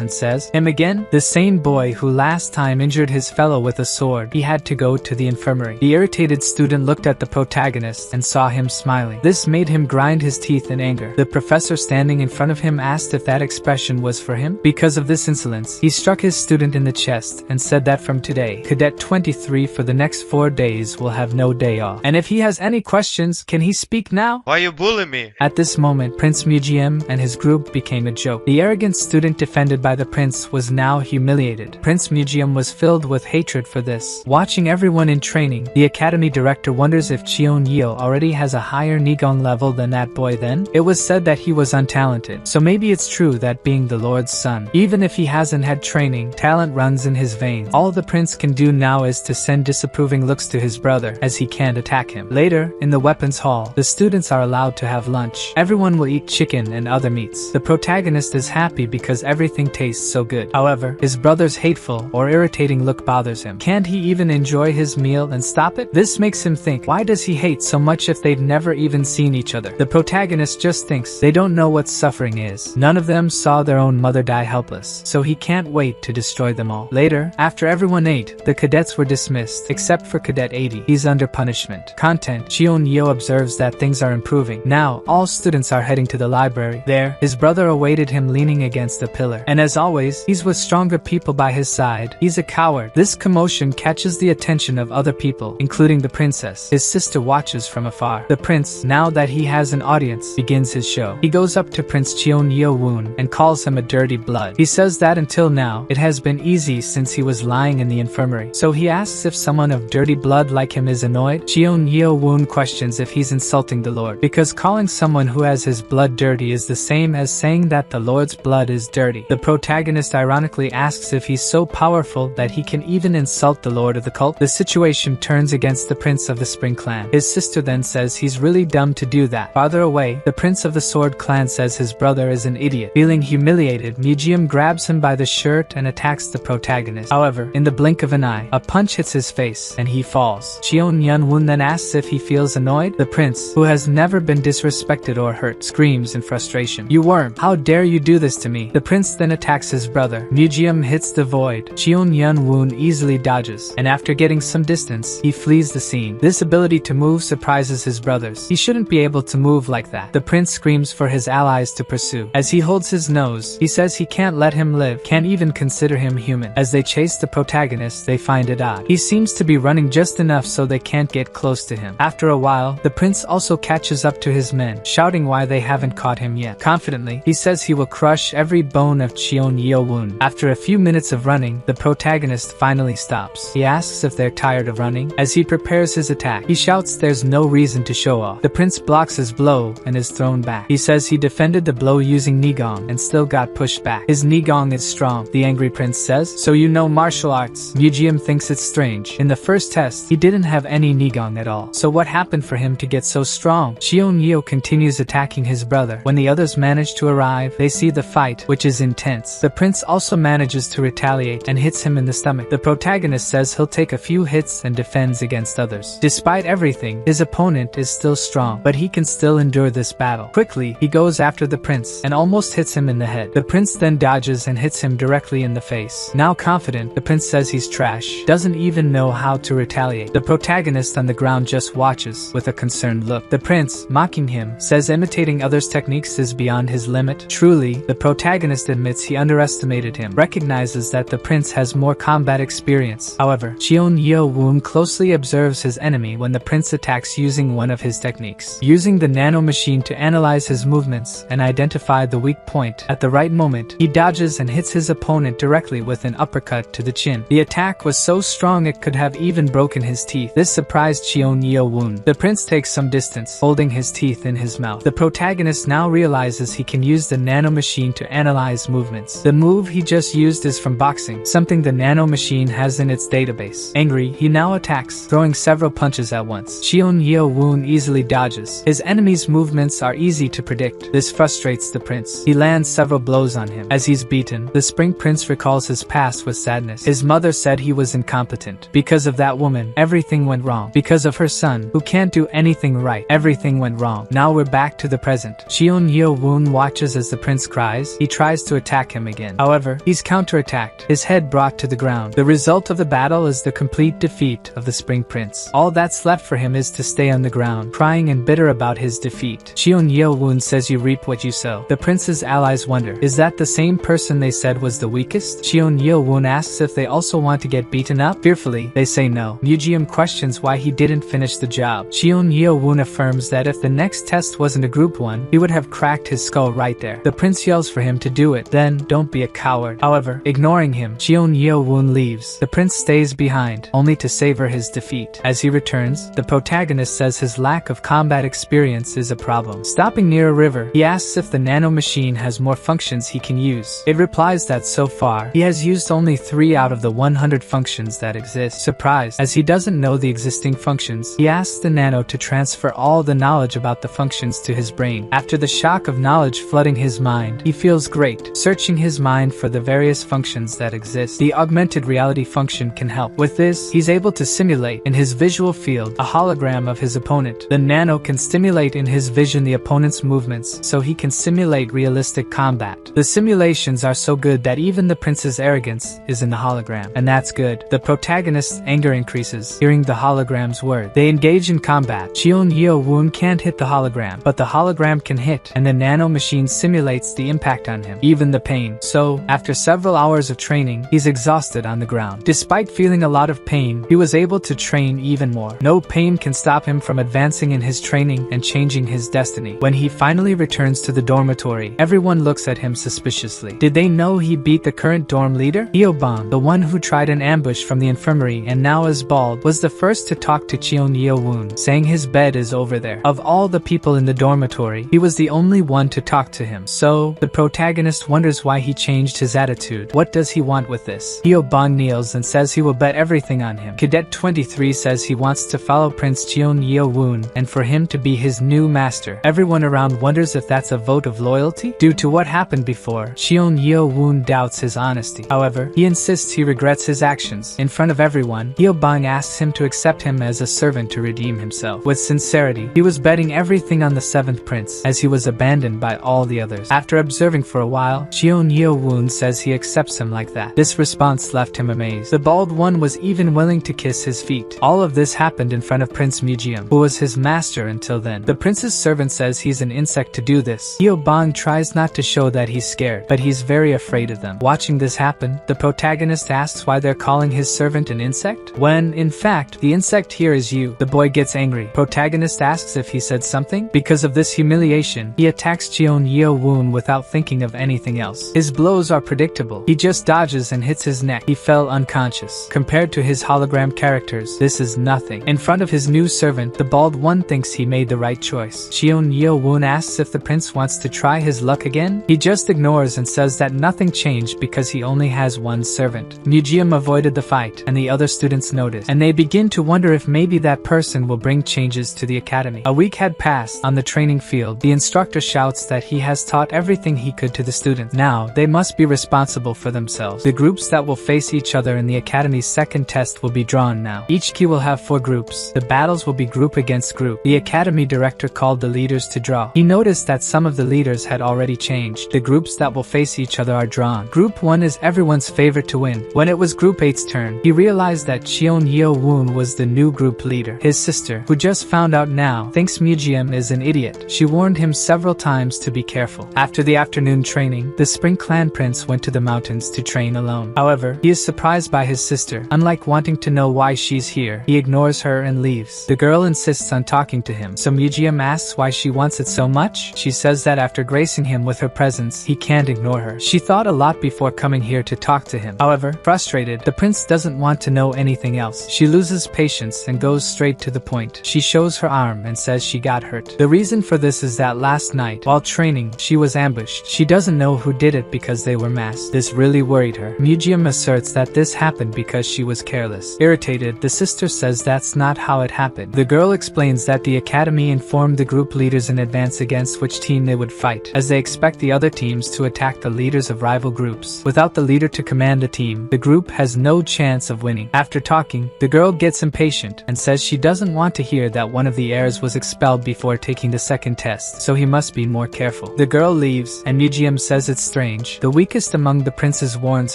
and says, "Him again? The same boy who last time injured his fellow with a sword. He had to go to the infirmary." The irritated student looked at the protagonist and saw him smiling. This made him grind his teeth in anger. The professor standing in front of him asked if that expression was for him. Because of this insolence, he struck his student in the chest and said that from today, Cadet 23 for the next 4 days will have no day off. And if he has any questions, can he speak now? Why you bully me? At this moment, Prince Mujeom and his group became a joke. The arrogant student defended by the prince was now humiliated. Prince Mujeom was filled with hatred for this. Watching everyone in training, the academy director wonders if Cheon-yeo already has a higher Nigong level than that boy then? It was said that he was untalented, so maybe it's true that being the Lord's son, even if he hasn't had training, talent runs in his veins. All the prince can do now is to send disapproving looks to his brother, as he can't attack him. Later, in the weapons hall, the students are allowed to have lunch. Everyone will eat chicken and other meats. The protagonist is happy because everything tastes so good. However, his brother's hateful or irritating look bothers him. Can't he even enjoy his meal and stop it? This makes him think, why does he hate so much if they've never even seen each other? The protagonist just thinks they don't know what suffering is. None of them saw their own mother die helpless, so he can't wait to destroy them all. Later, after everyone ate, the cadets were dismissed, except for Cadet 80. He's under punishment. Content: Cheon-yeo observes that things are improving. Now, all students are heading to the library. There, his brother awaited him leaning against a pillar. And as always, he's with stronger people by his side. He's a coward. This commotion catches the attention of other people, including the princess. His sister watches from afar. The prince, now that he has an audience, begins his show. He goes up to Prince Cheon-yeo-woon and calls him a dirty blood. He says that until now, it has been easy since he was lying in the infirmary. So he asks if someone of dirty blood like him is annoyed. Cheon-yeo-woon questions if he's insulting the Lord, because calling someone who has his blood dirty is the same as saying that the Lord's blood is dirty. The protagonist ironically asks if he's so powerful that he can even insult the Lord of the cult. The situation turns against the prince of the Spring clan. His sister then says he's really dumb to do that. Farther away, the prince of the Sword clan says his brother is an idiot. Feeling humiliated, Mujeom grabs him by the shirt and attacks the protagonist. However, in the blink of an eye, a punch hits his face and he falls. Cheon-yeo-woon then asks if he feels annoyed. The prince, who has never been disrespected or hurt, screams in frustration, "You worm! How dare you do this to me?" The prince then attacks his brother. Mujeom hits the void. Cheon-yeo-woon easily dodges, and after getting some distance, he flees the scene. This ability to move surprises his brothers. He shouldn't be able to move like that. The prince screams for his allies to pursue. As he holds his nose, he says he can't let him live, can't even consider him human. As they chase the protagonist, they find it odd. He seems to be running just enough so they can't get close to him. After a while, the prince also catches up to his men, shouting why they haven't caught him yet. Confidently, he says he will crush every bone of Cheon Yeo-woon. After a few minutes of running, the protagonist finally stops. He asks if they're tired of running. As he prepares his attack, he shouts there's no reason to show off. The prince blocks his blow and is thrown back. He says he defended the blow using Nigong and still got pushed back. His Nigong is strong, the angry prince says. So you know martial arts. Museum thinks it's strange. In the first test, he didn't have any Nigong at all. So what happened for him to get so strong? Cheon Yeo continues attacking his brother. When the others manage to arrive, they see the fight, which is intense. The prince also manages to retaliate and hits him in the stomach. The protagonist says he'll take a few hits and defends against others. Despite everything, his opponent is still strong, but he can still endure this battle. Quickly, he goes after the prince and almost hits him in the head. The prince then dodges and hits him directly in the face. Now confident, the prince says he's trash, doesn't even know how to retaliate. The protagonist on the ground just watches with a concerned look. The prince, mocking him, says imitating others' techniques is beyond his limit. Truly, the protagonist admits he underestimated him, recognizes that the prince has more combat experience. However, Cheon Yeo-woon closely observes his enemy when the prince attacks using one of his techniques. Using the nanomachine to analyze his movements and identify the weak point, at the right moment, he dodges and hits his opponent directly with an uppercut to the chin. The attack was so strong it could have even broken his teeth. This surprised Cheon Yeo-woon. The prince takes some distance, holding his teeth in his mouth. The protagonist now realizes he can use the nanomachine to analyze movements. The move he just used is from boxing, something the nanomachine has in its database. Angry, he now attacks, throwing several punches at once. Cheon Yeo-woon easily dodges. His enemy's movements are easy to predict. This frustrates the prince. He lands several blows on him. As he's beaten, the Spring Prince recalls his past with sadness. His mother said he was incompetent. Because of that woman, everything went wrong. Because of her son, who can't do anything right, everything went wrong. Now we're back to the present. Cheon Yeo-woon watches as the prince cries. He tries to attack him again. However, he's counterattacked, his head brought to the ground. The result of the battle is the complete defeat of the Spring Prince. All that's left for him is to stay on the ground, crying and bitter about his defeat. Cheon Yeo-woon says you reap what you sow. The prince's allies wonder, is that the same person they said was the weakest? Cheon Yeo-woon asks if they also want to get beaten up. Fearfully, they say no. Museum questions why he didn't finish the job. Cheon Yeo-woon affirms that if the next test wasn't a group one, he would have cracked his skull right there. The prince yells for him to do it, then don't be a coward. However, ignoring him, Cheon Yeo-woon leaves. The prince stays behind, only to savor his defeat. As he returns, the protagonist says his lack of combat experience is a problem. Stopping near a river, he asks if the nanomachine has more functions he can use. It replies that so far, he has used only 3 out of the 100 functions that exist. Surprised, as he doesn't know the existing functions, he asks the nano to transfer all the knowledge about the functions to his brain. After the shock of knowledge flooding his mind, he feels great. Searching his mind for the various functions that exist, the augmented reality function can help. With this, he's able to simulate, in his visual field, a hologram of his opponent. The nano can stimulate in his vision the opponent's movements, so he can simulate realistic combat. The simulations are so good that even the prince's arrogance is in the hologram. And that's good. The protagonist's anger increases, hearing the hologram's word. They engage in combat. Cheon Yeo-woon can't hit the hologram, but the hologram can hit, and the nanomachine simulates the impact on him, even the pain. So, after several hours of training, he's exhausted on the ground. Despite feeling a lot of pain, he was able to train even more. No pain can stop him from advancing in his training and changing his destiny. When he finally returns to the dormitory, everyone looks at him suspiciously. Did they know he beat the current dorm leader? Yeobang, the one who tried an ambush from the infirmary and now is bald, was the first to talk to Cheon Yeo-woon, saying his bed is over there. Of all the people in the dormitory, he was the only one to talk to him. So, the protagonist wonders why he changed his attitude. What does he want with this? Yeobang kneels and says he will bet everything on him. Cadet 23 says he wants to follow Prince Cheon Yeo-woon and for him to be his new master. Everyone around wonders if that's a vote of loyalty? Due to what happened before, Cheon Yeo-woon doubts his honesty. However, he insists he regrets his actions. In front of everyone, Yeobang asks him to accept him as a servant to redeem himself. With sincerity, he was betting everything on the 7th prince, as he was abandoned by all the others. After observing for a while, Cheon Yeo-woon says he accepts him like that. This response left him amazed. The bald one was even willing to kiss his feet. All of this happened in front of Prince Museum, who was his master until then. The prince's servant says he's an insect to do this. Yeobang tries not to show that he's scared, but he's very afraid of them. Watching this happen, the protagonist asks why they're calling his servant an insect, when, in fact, the insect here is you. The boy gets angry. Protagonist asks if he said something, because Because of this humiliation, he attacks Cheon Yeo-woon without thinking of anything else. His blows are predictable. He just dodges and hits his neck. He fell unconscious. Compared to his hologram characters, this is nothing. In front of his new servant, the bald one thinks he made the right choice. Cheon Yeo-woon asks if the prince wants to try his luck again. He just ignores and says that nothing changed because he only has one servant. Museum avoided the fight, and the other students notice, and they begin to wonder if maybe that person will bring changes to the academy. A week had passed. On the training field, the instructor shouts that he has taught everything he could to the students. Now, they must be responsible for themselves. The groups that will face each other in the academy's second test will be drawn now. Each key will have 4 groups. The battles will be group against group. The academy director called the leaders to draw. He noticed that some of the leaders had already changed. The groups that will face each other are drawn. Group 1 is everyone's favorite to win. When it was Group 8's turn, he realized that Cheon Yeo-woon was the new group leader. His sister, who just found out now, thinks Museum is an idiot. She warned him several times to be careful. After the afternoon training, the Spring Clan Prince went to the mountains to train alone. However, he is surprised by his sister. Unlike wanting to know why she's here, he ignores her and leaves. The girl insists on talking to him, so Museum asks why she wants it so much. She says that after gracing him with her presence, he can't ignore her. She thought a lot before coming here to talk to him. However, frustrated, the prince doesn't want to know anything else. She loses patience and goes straight to the point. She shows her arm and says she got hurt. The reason for this is that last night, while training, she was ambushed. She doesn't know who did it because they were masked. This really worried her. Museum asserts that this happened because she was careless. Irritated, the sister says that's not how it happened. The girl explains that the academy informed the group leaders in advance against which team they would fight, as they expect the other teams to attack the leaders of rival groups. Without the leader to command a team, the group has no chance of winning. After talking, the girl gets impatient and says she doesn't want to hear that one of the heirs was expelled before taking the second test, so he must be more careful. The girl leaves, and Museum says it's strange. The weakest among the princes warns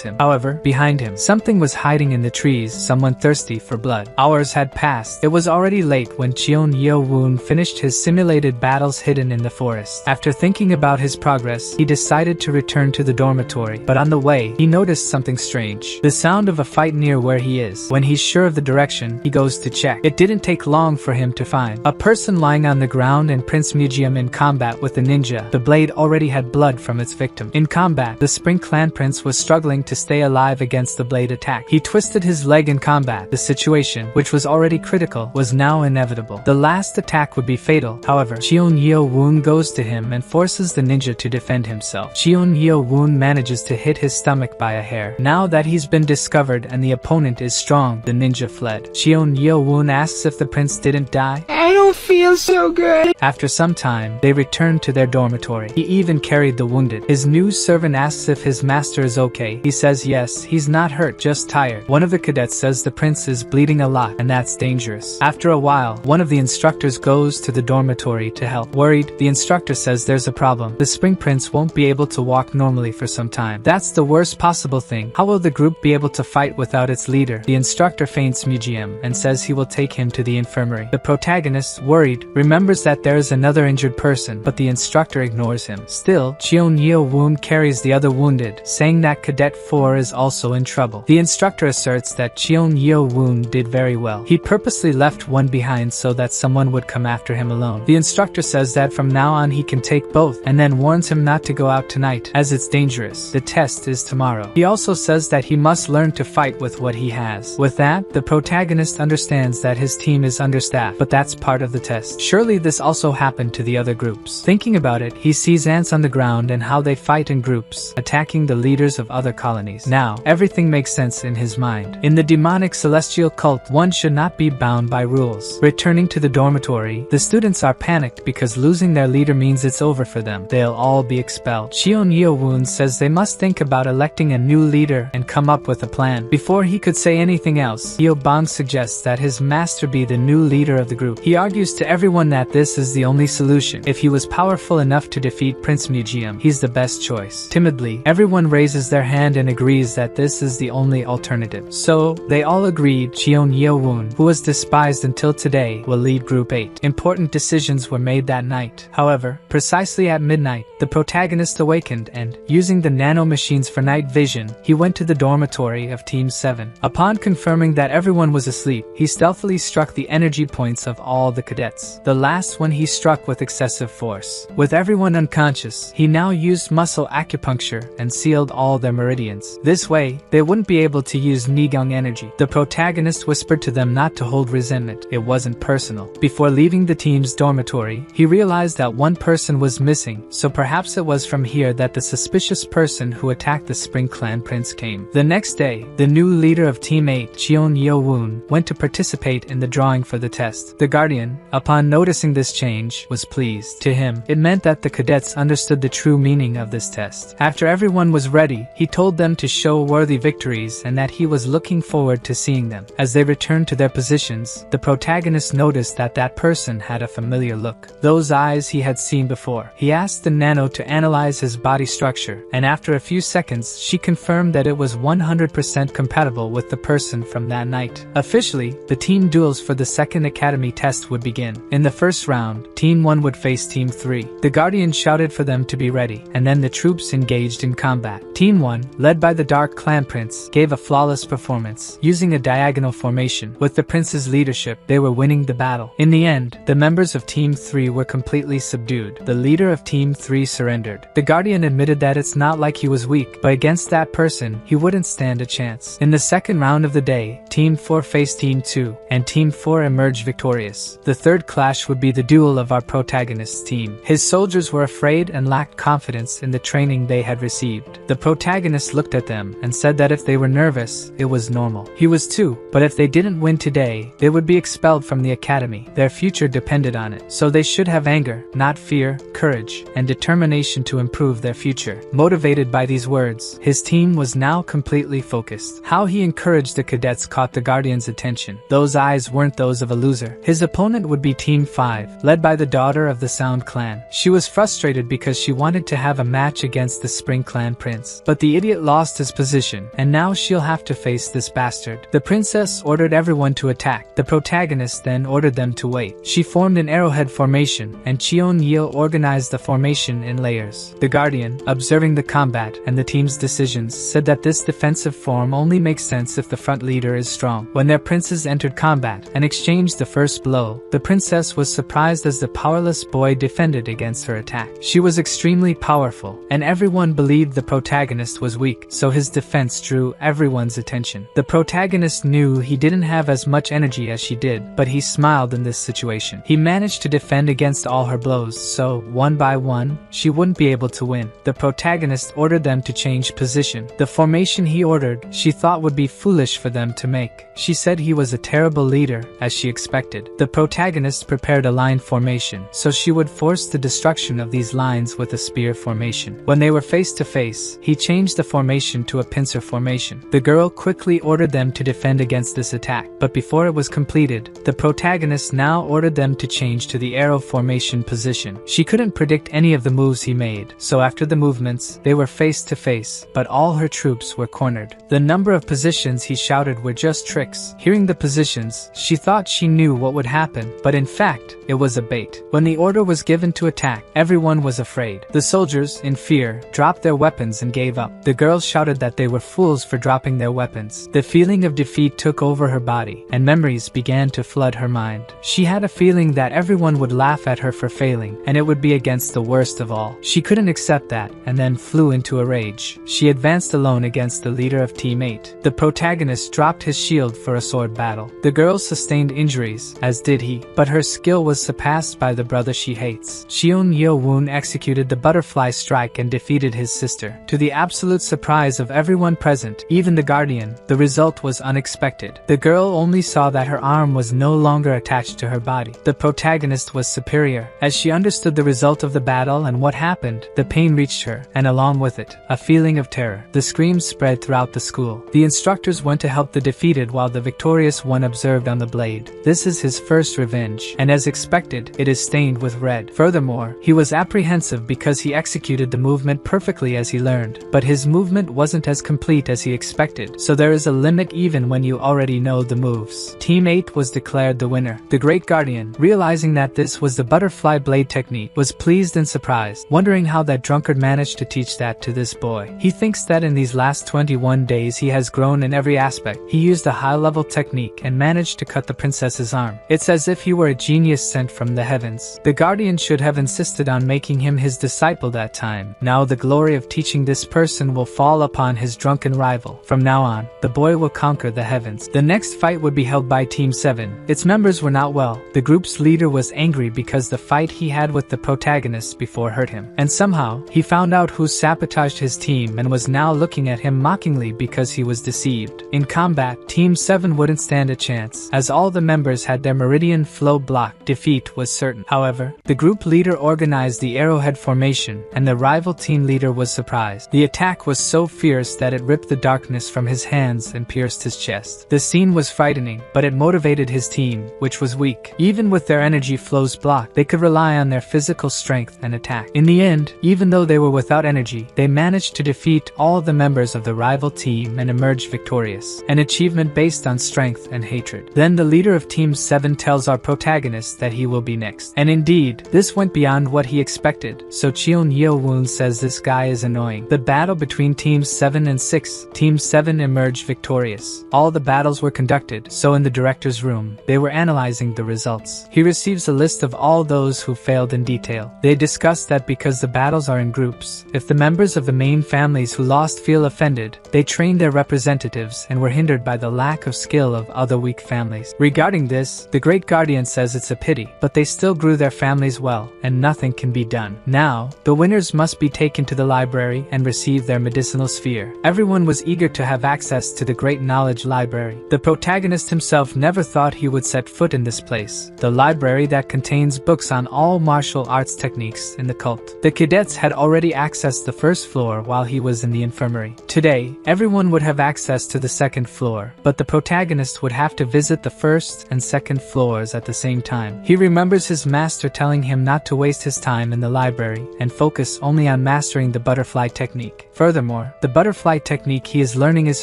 him. However, behind him, something was hiding in the trees, someone thirsty for blood. Hours had passed. It was already late when Cheon Yeo-woon finished his simulated battles hidden in the forest. After thinking about his progress, he decided to return to the dormitory, but on the way, he noticed something strange. The sound of a fight near where he is. When he's sure of the direction, he goes to check. It didn't take long for him to find a person lying on the ground and Prince Museum in combat with the ninja. The blade already had blood from its victim. In combat, the Spring Clan Prince was struggling to stay alive against the blade attack. He twisted his leg in combat. The situation, which was already critical, was now inevitable. The last attack would be fatal. However, Cheon Yeo-woon goes to him and forces the ninja to defend himself. Cheon Yeo-woon manages to hit his stomach by a hair. Now that he's been discovered and the opponent is strong, the ninja fled. Cheon Yeo-woon asks if the prince didn't die. I don't feel so good. After some time, they returned to their dormitory. He even carried the wounded. His new servant asks if his master is okay. He says yes, he's not hurt, just tired. One of the cadets says the prince is bleeding a lot, and that's dangerous. After a while, one of the instructors goes to the dormitory to help. Worried, the instructor says there's a problem. The Spring Prince won't be able to walk normally for some time. That's the worst possible thing. How will the group be able to fight without its leader? The instructor faints Museum and says he will take him to the infirmary. The protagonist, worried, remembers that there is another injured person, but the instructor ignores him. Still, Cheon Yeo-woon carries the other wounded, saying that Cadet 4 is also in trouble. The instructor asserts that Cheon Yeo-woon did very well. He purposely left one behind so that someone would come after him alone. The instructor says that from now on he can take both, and then warns him not to go out tonight, as it's dangerous. The test is tomorrow. He also says that he must learn to fight with what he has. With that, the protagonist understands that his team is understaffed, but that's part of the test. Surely this also happened to the other groups. Thinking about it, he sees ants on the ground and how they fight in groups, attacking the leaders of other colonies. Now, everything makes sense in his mind. In the demonic celestial cult, one should not be bound by rules. Returning to the dormitory, the students are panicked because losing their leader means it's over for them. They'll all be expelled. Cheon Yeo-woon says they must think about electing a new leader and come up with a plan. Before he could say anything else, Yeo-bang suggests that his master be the new leader of the group. He argues to everyone that this is the only solution. If he was powerful enough to defeat Prince Museum, he's the best choice. Timidly, everyone raises their hand and agrees that this is the only alternative. So, they all agreed Cheon Yeo-woon, who was despised until today, will lead Group 8. Important decisions were made that night. However, precisely at midnight, the protagonist awakened and, using the nanomachines for night vision, he went to the dormitory of Team 7. Upon confirming that everyone was asleep, he stealthily struck the energy points of all the cadets. The last one he he struck with excessive force. With everyone unconscious, he now used muscle acupuncture and sealed all their meridians. This way, they wouldn't be able to use Nigang energy. The protagonist whispered to them not to hold resentment. It wasn't personal. Before leaving the team's dormitory, he realized that one person was missing, so perhaps it was from here that the suspicious person who attacked the Spring Clan prince came. The next day, the new leader of Team 8, Cheon Yo-woon, went to participate in the drawing for the test. The Guardian, upon noticing this change, was pleased. To him, it meant that the cadets understood the true meaning of this test. After everyone was ready, he told them to show worthy victories and that he was looking forward to seeing them. As they returned to their positions, the protagonist noticed that that person had a familiar look. Those eyes he had seen before. He asked the nano to analyze his body structure, and after a few seconds, she confirmed that it was 100% compatible with the person from that night. Officially, the team duels for the second academy test would begin. In the first round, Team 1 would face Team 3. The Guardian shouted for them to be ready, and then the troops engaged in combat. Team 1, led by the Dark Clan Prince, gave a flawless performance, using a diagonal formation. With the prince's leadership, they were winning the battle. In the end, the members of Team 3 were completely subdued. The leader of Team 3 surrendered. The Guardian admitted that it's not like he was weak, but against that person, he wouldn't stand a chance. In the second round of the day, Team 4 faced Team 2, and Team 4 emerged victorious. The third clash would be the duel of our protagonist's team. His soldiers were afraid and lacked confidence in the training they had received. The protagonist looked at them and said that if they were nervous, it was normal. He was too, but if they didn't win today, they would be expelled from the academy. Their future depended on it, so they should have anger, not fear, courage, and determination to improve their future. Motivated by these words, his team was now completely focused. How he encouraged the cadets caught the Guardian's attention. Those eyes weren't those of a loser. His opponent would be Team 5, led by the daughter of the Sound Clan. She was frustrated because she wanted to have a match against the Spring Clan prince. But the idiot lost his position, and now she'll have to face this bastard. The princess ordered everyone to attack. The protagonist then ordered them to wait. She formed an arrowhead formation, and Cheon Yeo organized the formation in layers. The Guardian, observing the combat and the team's decisions, said that this defensive form only makes sense if the front leader is strong. When their princes entered combat and exchanged the first blow, the princess was surprised as the powerless boy defended against her attack. She was extremely powerful, and everyone believed the protagonist was weak, so his defense drew everyone's attention. The protagonist knew he didn't have as much energy as she did, but he smiled in this situation. He managed to defend against all her blows, so, one by one, she wouldn't be able to win. The protagonist ordered them to change position. The formation he ordered, she thought would be foolish for them to make. She said he was a terrible leader, as she expected. The protagonist prepared a line formation, so she would force the destruction of these lines with a spear formation. When they were face to face, he changed the formation to a pincer formation. The girl quickly ordered them to defend against this attack, but before it was completed, the protagonist now ordered them to change to the arrow formation position. She couldn't predict any of the moves he made, so after the movements, they were face to face, but all her troops were cornered. The number of positions he shouted were just tricks. Hearing the positions, she thought she knew what would happen, but in fact, it was a bait. When the order was given to attack, everyone was afraid. The soldiers, in fear, dropped their weapons and gave up. The girls shouted that they were fools for dropping their weapons. The feeling of defeat took over her body, and memories began to flood her mind. She had a feeling that everyone would laugh at her for failing, and it would be against the worst of all. She couldn't accept that, and then flew into a rage. She advanced alone against the leader of Team 8. The protagonist dropped his shield for a sword battle. The girl sustained injuries, as did he, but her skill was surpassed by the brother she hates. Cheon Yo-woon executed the butterfly strike and defeated his sister. To the absolute surprise of everyone present, even the Guardian, the result was unexpected. The girl only saw that her arm was no longer attached to her body. The protagonist was superior. As she understood the result of the battle and what happened, the pain reached her, and along with it, a feeling of terror. The screams spread throughout the school. The instructors went to help the defeated while the victorious one observed on the blade. This is his first revenge, and as expected, it is stained with red. Furthermore, he was apprehensive because he executed the movement perfectly as he learned, but his movement wasn't as complete as he expected, so there is a limit even when you already know the moves. Team 8 was declared the winner. The Great Guardian, realizing that this was the butterfly blade technique, was pleased and surprised, wondering how that drunkard managed to teach that to this boy. He thinks that in these last 21 days he has grown in every aspect. He used a high-level technique and managed to cut the princess's arm. It's as if he were a genius sent from from the heavens. The guardian should have insisted on making him his disciple that time. Now the glory of teaching this person will fall upon his drunken rival. From now on, the boy will conquer the heavens. The next fight would be held by Team 7. Its members were not well. The group's leader was angry because the fight he had with the protagonists before hurt him. And somehow, he found out who sabotaged his team and was now looking at him mockingly because he was deceived. In combat, Team 7 wouldn't stand a chance, as all the members had their meridian flow blocked. Defeat was certain. However, the group leader organized the arrowhead formation, and the rival team leader was surprised. The attack was so fierce that it ripped the darkness from his hands and pierced his chest. The scene was frightening, but it motivated his team, which was weak. Even with their energy flows blocked, they could rely on their physical strength and attack. In the end, even though they were without energy, they managed to defeat all the members of the rival team and emerged victorious, an achievement based on strength and hatred. Then the leader of Team 7 tells our protagonist that he will be next. And indeed, this went beyond what he expected, so Cheon Yeo-woon says this guy is annoying. The battle between Teams 7 and 6, Team 7 emerged victorious. All the battles were conducted, so in the director's room, they were analyzing the results. He receives a list of all those who failed in detail. They discuss that because the battles are in groups, if the members of the main families who lost feel offended, they train their representatives and were hindered by the lack of skill of other weak families. Regarding this, the Great Guardian says it's a pity, but they still grew their families well, and nothing can be done. Now, the winners must be taken to the library and receive their medicinal sphere. Everyone was eager to have access to the great knowledge library. The protagonist himself never thought he would set foot in this place, the library that contains books on all martial arts techniques in the cult. The cadets had already accessed the first floor while he was in the infirmary. Today, everyone would have access to the second floor, but the protagonist would have to visit the first and second floors at the same time. He remembers his master telling him not to waste his time in the library and focus only on mastering the butterfly technique. Furthermore, the butterfly technique he is learning is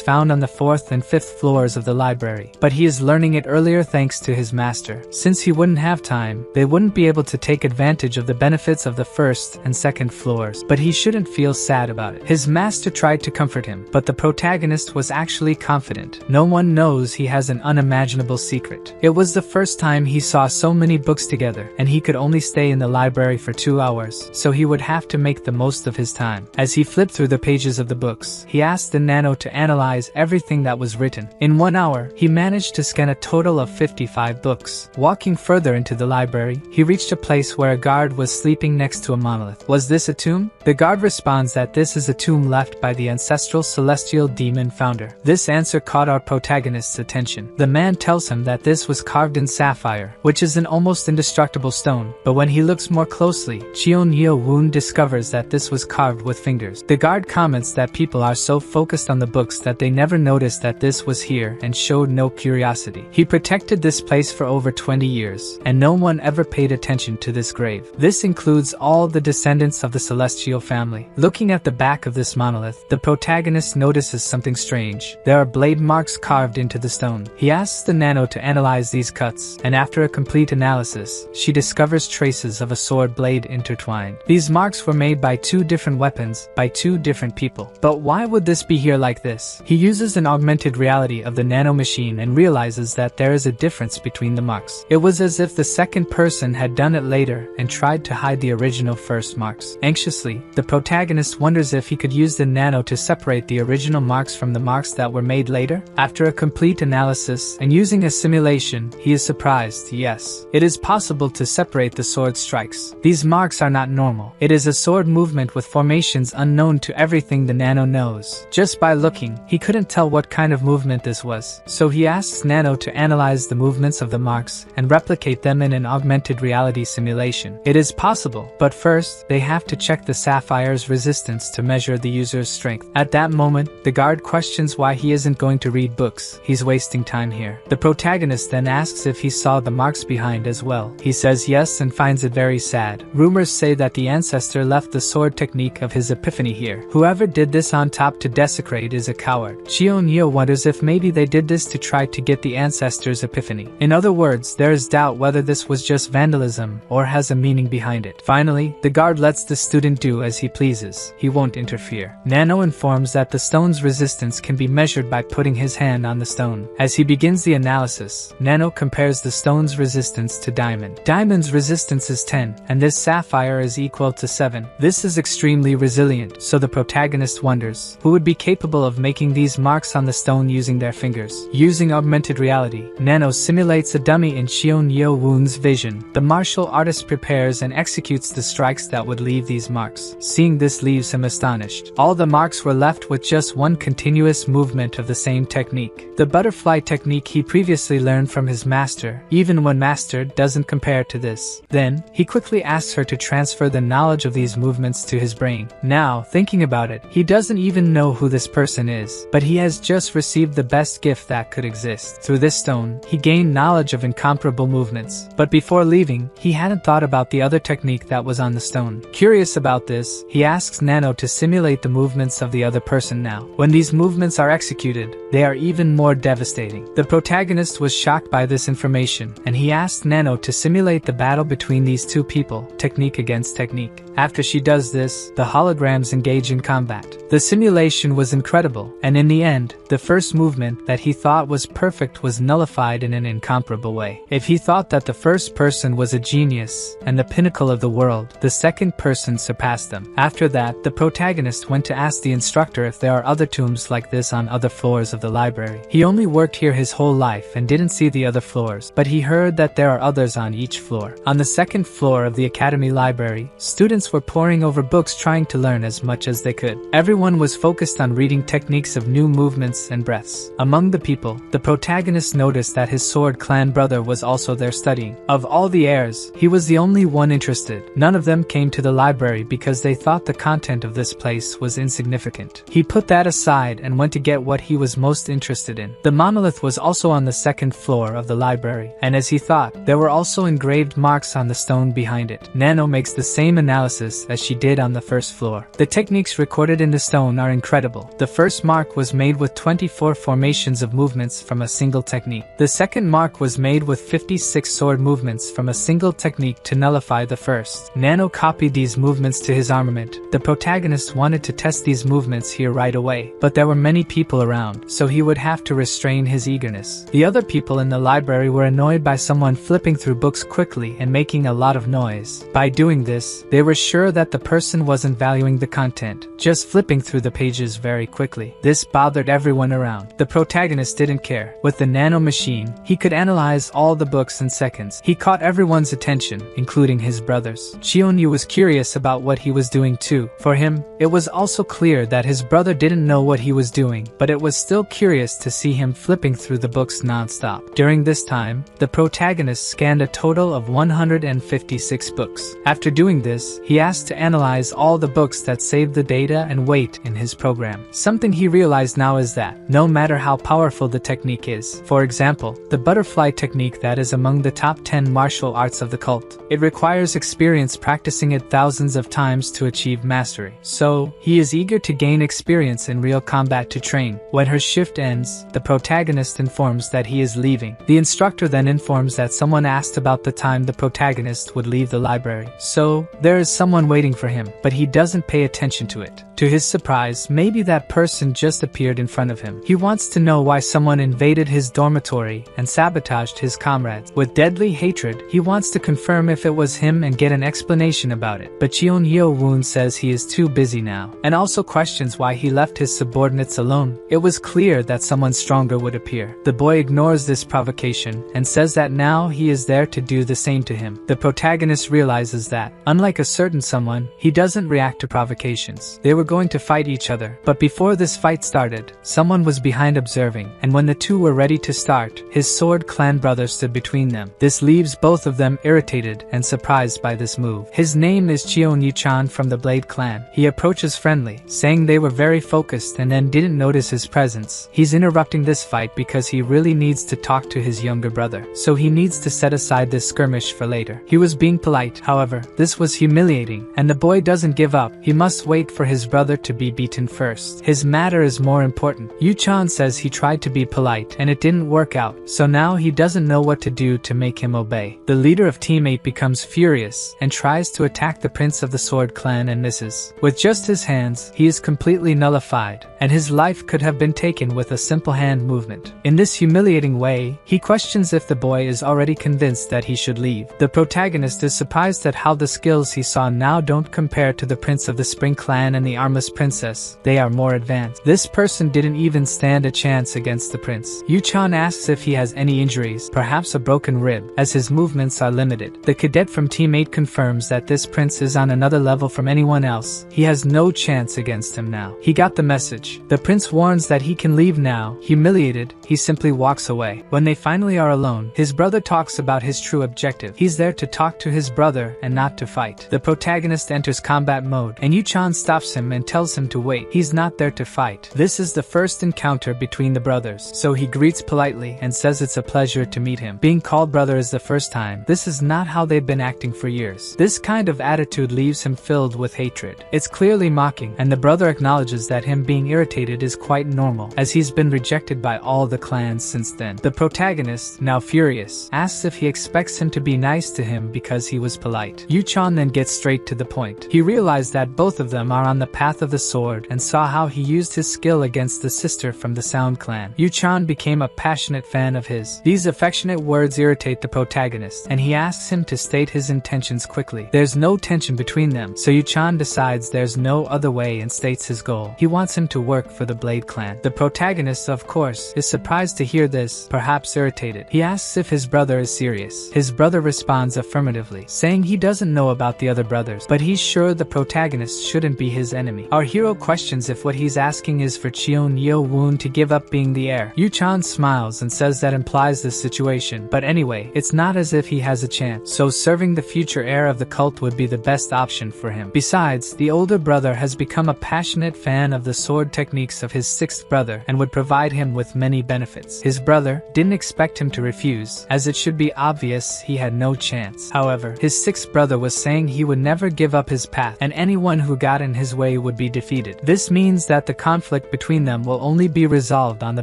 found on the 4th and 5th floors of the library, but he is learning it earlier thanks to his master. Since he wouldn't have time, they wouldn't be able to take advantage of the benefits of the 1st and 2nd floors, but he shouldn't feel sad about it. His master tried to comfort him, but the protagonist was actually confident. No one knows he has an unimaginable secret. It was the first time he saw so many books together, and he could only stay in the library for 2 hours, so he would have to make the most of his time. As he flipped through the pages of the books, he asked the nano to analyze everything that was written. In 1 hour, he managed to scan a total of 55 books. Walking further into the library, he reached a place where a guard was sleeping next to a monolith. Was this a tomb? The guard responds that this is a tomb left by the ancestral celestial demon founder. This answer caught our protagonist's attention. The man tells him that this was carved in sapphire, which is an almost indestructible stone, but when he looks more closely, Cheon Yeo-woon discovers that this was carved with fingers. The guard comments that people are so focused on the books that they never noticed that this was here and showed no curiosity. He protected this place for over 20 years, and no one ever paid attention to this grave. This includes all the descendants of the celestial family. Looking at the back of this monolith, the protagonist notices something strange. There are blade marks carved into the stone. He asks the nano to analyze these cuts, and after a complete analysis, she discovers traces of a sword blade intertwined. These marks were made by 2 different weapons, by 2 different people. But why would this be here like this? He uses an augmented reality of the nano machine and realizes that there is a difference between the marks. It was as if the second person had done it later and tried to hide the original first marks. Anxiously, the protagonist wonders if he could use the nano to separate the original marks from the marks that were made later. After a complete analysis and using a simulation, he is surprised. Yes, it is possible to separate the sword strikes. These marks are not normal. It is a sword movement with formations unknown to everything the nano knows. Just by looking, he couldn't tell what kind of movement this was, so he asks Nano to analyze the movements of the marks and replicate them in an augmented reality simulation. It is possible, but first, they have to check the sapphire's resistance to measure the user's strength. At that moment, the guard questions why he isn't going to read books. He's wasting time here. The protagonist then asks if he saw the marks behind as well. He says yes and finds it very sad. Rumors say that the ancestor left the sword technique of his epiphany here. Who Whoever did this on top to desecrate is a coward. Cheon-yo wonders if maybe they did this to try to get the ancestors' epiphany. In other words, there is doubt whether this was just vandalism or has a meaning behind it. Finally, the guard lets the student do as he pleases. He won't interfere. Nano informs that the stone's resistance can be measured by putting his hand on the stone. As he begins the analysis, Nano compares the stone's resistance to diamond. Diamond's resistance is 10, and this sapphire is equal to 7. This is extremely resilient, so the protagonist wonders who would be capable of making these marks on the stone using their fingers. Using augmented reality, Nano simulates a dummy in Cheon-yo Woon's vision. The martial artist prepares and executes the strikes that would leave these marks. Seeing this leaves him astonished. All the marks were left with just one continuous movement of the same technique. The butterfly technique he previously learned from his master, even when mastered, doesn't compare to this. Then, he quickly asks her to transfer the knowledge of these movements to his brain. Now, thinking about it, he doesn't even know who this person is, but he has just received the best gift that could exist. Through this stone, he gained knowledge of incomparable movements, but before leaving, he hadn't thought about the other technique that was on the stone. Curious about this, he asks Nano to simulate the movements of the other person now. When these movements are executed, they are even more devastating. The protagonist was shocked by this information, and he asked Nano to simulate the battle between these two people, technique against technique. After she does this, the holograms engage in combat. The simulation was incredible, and in the end, the first movement that he thought was perfect was nullified in an incomparable way. If he thought that the first person was a genius and the pinnacle of the world, the second person surpassed them. After that, the protagonist went to ask the instructor if there are other tombs like this on other floors of the library. He only worked here his whole life and didn't see the other floors, but he heard that there are others on each floor. On the second floor of the academy library, students were poring over books trying to learn as much as they could. Everyone was focused on reading techniques of new movements and breaths. Among the people, the protagonist noticed that his sword clan brother was also there studying. Of all the heirs, he was the only one interested. None of them came to the library because they thought the content of this place was insignificant. He put that aside and went to get what he was most interested in. The monolith was also on the second floor of the library, and as he thought, there were also engraved marks on the stone behind it. Nano makes the same analysis as she did on the first floor. The techniques recorded in the stone are incredible. The first mark was made with 24 formations of movements from a single technique. The second mark was made with 56 sword movements from a single technique to nullify the first. Nano copied these movements to his armament. The protagonist wanted to test these movements here right away, but there were many people around, so he would have to restrain his eagerness. The other people in the library were annoyed by someone flipping through books quickly and making a lot of noise. By doing this, they were sure that the person wasn't valuing the content, just flipping through the pages very quickly. This bothered everyone around. The protagonist didn't care. With the nano machine, he could analyze all the books in seconds. He caught everyone's attention, including his brothers. Cheon-yu was curious about what he was doing too. For him, it was also clear that his brother didn't know what he was doing, but it was still curious to see him flipping through the books non-stop. During this time, the protagonist scanned a total of 156 books. After doing this, he asked to analyze all the books that saved the data and weight in his program. Something he realized now is that, no matter how powerful the technique is, for example, the butterfly technique that is among the top 10 martial arts of the cult, it requires experience practicing it thousands of times to achieve mastery. So, he is eager to gain experience in real combat to train. When her shift ends, the protagonist informs that he is leaving. The instructor then informs that someone asked about the time the protagonist would leave the library. So, there is someone waiting for him, but he doesn't pay attention to it. To his surprise, maybe that person just appeared in front of him. He wants to know why someone invaded his dormitory and sabotaged his comrades. With deadly hatred, he wants to confirm if it was him and get an explanation about it. But Cheon-yo Woon says he is too busy now, and also questions why he left his subordinates alone. It was clear that someone stronger would appear. The boy ignores this provocation and says that now he is there to do the same to him. The protagonist realizes that, unlike a certain someone, he doesn't react to provocations. They were going to fight each other, but before this fight started, someone was behind observing, and when the two were ready to start, his sword clan brother stood between them. This leaves both of them irritated and surprised by this move. His name is Cheon-yu-chan from the Blade clan. He approaches friendly, saying they were very focused and then didn't notice his presence. He's interrupting this fight because he really needs to talk to his younger brother, so he needs to set aside this skirmish for later. He was being polite, however, this was humiliating, and the boy doesn't give up. He must wait for his brother to be beaten first. His matter is more important. Yu-chan says he tried to be polite and it didn't work out, so now he doesn't know what to do to make him obey. The leader of Team 8 becomes furious and tries to attack the prince of the Sword Clan and misses. With just his hands, he is completely nullified, and his life could have been taken with a simple hand movement. In this humiliating way, he questions if the boy is already convinced that he should leave. The protagonist is surprised at how the skills he saw now don't compare to the prince of the Spring Clan and the armless princess. They are more advanced. This person didn't even stand a chance against the prince. Yu-chan asks if he has any injuries, perhaps a broken rib, as his movements are limited. The cadet from Team 8 confirms that this prince is on another level from anyone else. He has no chance against him now. He got the message. The prince warns that he can leave now. Humiliated, he simply walks away. When they finally are alone, his brother talks about his true objective. He's there to talk to his brother and not to fight. The protagonist enters combat mode, and Yu-chan stops him and tells him to wait. He's not there to fight. This is the first encounter between the brothers, so he greets politely and says it's a pleasure to meet him. Being called brother is the first time. This is not how they've been acting for years. This kind of attitude leaves him filled with hatred. It's clearly mocking, and the brother acknowledges that him being irritated is quite normal, as he's been rejected by all the clans since then. The protagonist, now furious, asks if he expects him to be nice to him because he was polite. Yu-chan then gets straight to the point. He realized that both of them are on the path of the sword and saw how he used his skill against the sister from the Sound Clan. Yu-chan became a passionate fan of his. These affectionate words irritate the protagonist, and he asks him to state his intentions quickly. There's no tension between them, so Yu-chan decides there's no other way and states his goal. He wants him to work for the Blade Clan. The protagonist, of course, is surprised to hear this, perhaps irritated. He asks if his brother is serious. His brother responds affirmatively, saying he doesn't know about the other brothers, but he's sure the protagonist shouldn't be his enemy. Our hero questions if what he's asking is for Cheon Yo-woon to give up being the heir. Yu-chan smiles and says that implies this situation, but anyway, it's not as if he has a chance, so serving the future heir of the cult would be the best option for him. Besides, the older brother has become a passionate fan of the sword techniques of his sixth brother and would provide him with many benefits. His brother didn't expect him to refuse, as it should be obvious he had no chance. However, his sixth brother was saying he would never give up his path, and anyone who got in his way would be defeated. This means that the conflict between them will only be resolved on the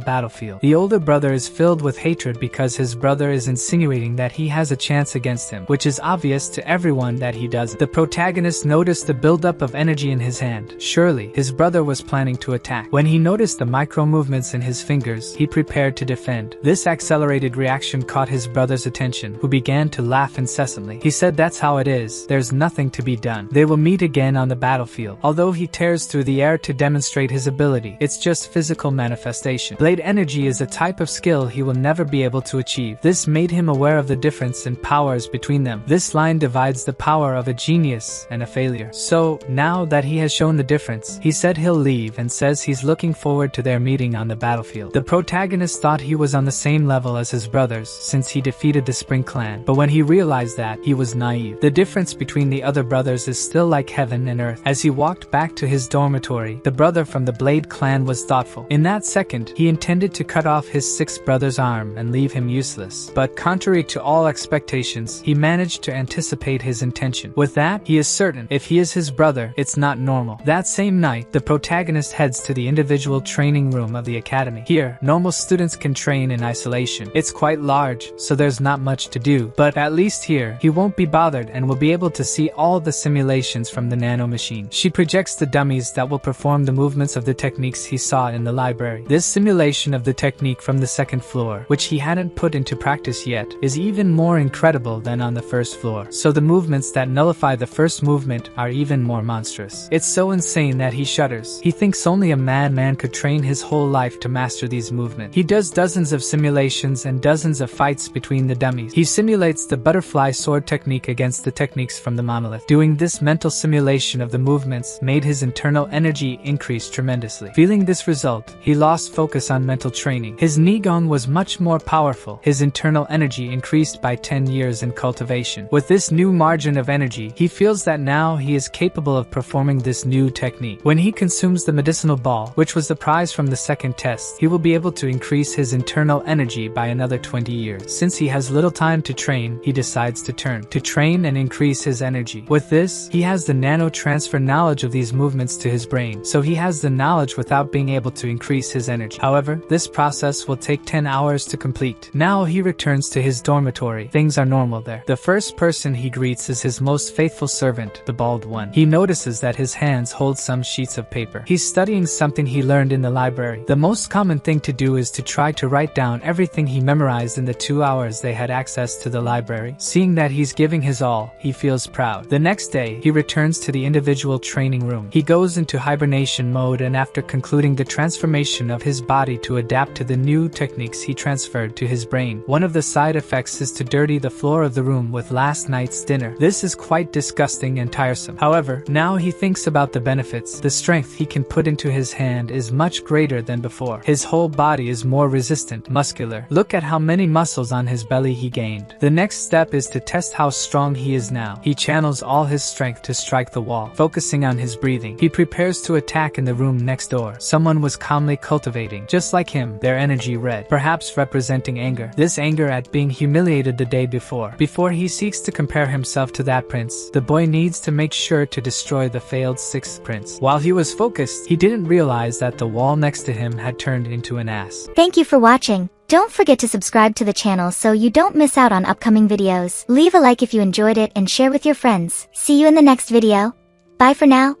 battlefield. The older brother is filled with hatred because his brother is insinuating that he has a chance against him, which is obvious to everyone that he doesn't. The protagonist noticed the buildup of energy in his hand. Surely, his brother was planning to attack. When he noticed the micro movements in his fingers, he prepared to defend. This accelerated reaction caught his brother's attention, who began to laugh incessantly. He said that's how it is. There's nothing to be done. They will meet again on the battlefield. Although he tears through the air to demonstrate his ability, it's just physical manifestation. Blade energy is a type of skill he will never be able to achieve. This made him aware of the difference in powers between them. This line divides the power of a genius and a failure. So, now that he has shown the difference, he said he'll leave and says he's looking forward to their meeting on the battlefield. The protagonist thought he was on the same level as his brothers since he defeated the Spring Clan, but when he realized that, he was naive. The difference between the other brothers is still like heaven and earth. As he walked back to his dormitory, the brother from the Blade Clan was thoughtful. In that second, he intended to cut off his sixth brother's arm and leave him useless. But contrary to all expectations, he managed to anticipate his intention. With that, he is certain if he is his brother, it's not normal. That same night, the protagonist heads to the individual training room of the academy. Here, normal students can train in isolation. It's quite large, so there's not much to do, but at least here, he won't be bothered and will be able to see all the simulations from the nano machine. She projects the dummies that will perform the movements of the techniques he saw in the library. This simulation of the technique from the second floor, which he hadn't put into practice yet, is even more incredible than on the first floor. So the movements that nullify the first movement are even more monstrous. It's so insane that he shudders. He thinks only a madman could train his whole life to master these movements. He does dozens of simulations and dozens of fights between the dummies. He simulates the butterfly sword technique against the techniques from the monolith. Doing this mental simulation of the movements made his internal energy increase tremendously. Feeling this result, he lost focus on mental training. His Nigon was much more powerful. His internal energy increased by 10 years in cultivation. With this new margin of energy, he feels that now he is capable of performing this new technique. When he consumes the medicinal ball, which was the prize from the second test, he will be able to increase his internal energy by another 20 years. Since he has little time to train, he decides to train and increase his energy. With this, he has the nano transfer knowledge of the these movements to his brain, so he has the knowledge without being able to increase his energy. However, this process will take 10 hours to complete. Now he returns to his dormitory. Things are normal there. The first person he greets is his most faithful servant, the bald one. He notices that his hands hold some sheets of paper. He's studying something he learned in the library. The most common thing to do is to try to write down everything he memorized in the 2 hours they had access to the library. Seeing that he's giving his all, he feels proud. The next day, he returns to the individual training room. He goes into hibernation mode, and after concluding the transformation of his body to adapt to the new techniques he transferred to his brain, one of the side effects is to dirty the floor of the room with last night's dinner. This is quite disgusting and tiresome. However, now he thinks about the benefits. The strength he can put into his hand is much greater than before. His whole body is more resistant, muscular. Look at how many muscles on his belly he gained. The next step is to test how strong he is now. He channels all his strength to strike the wall, focusing on his breathing. He prepares to attack in the room next door. Someone was calmly cultivating, just like him, their energy red, perhaps representing anger. This anger at being humiliated the day before. Before he seeks to compare himself to that prince, the boy needs to make sure to destroy the failed 6th prince. While he was focused, he didn't realize that the wall next to him had turned into an ass. Thank you for watching. Don't forget to subscribe to the channel so you don't miss out on upcoming videos. Leave a like if you enjoyed it and share with your friends. See you in the next video. Bye for now.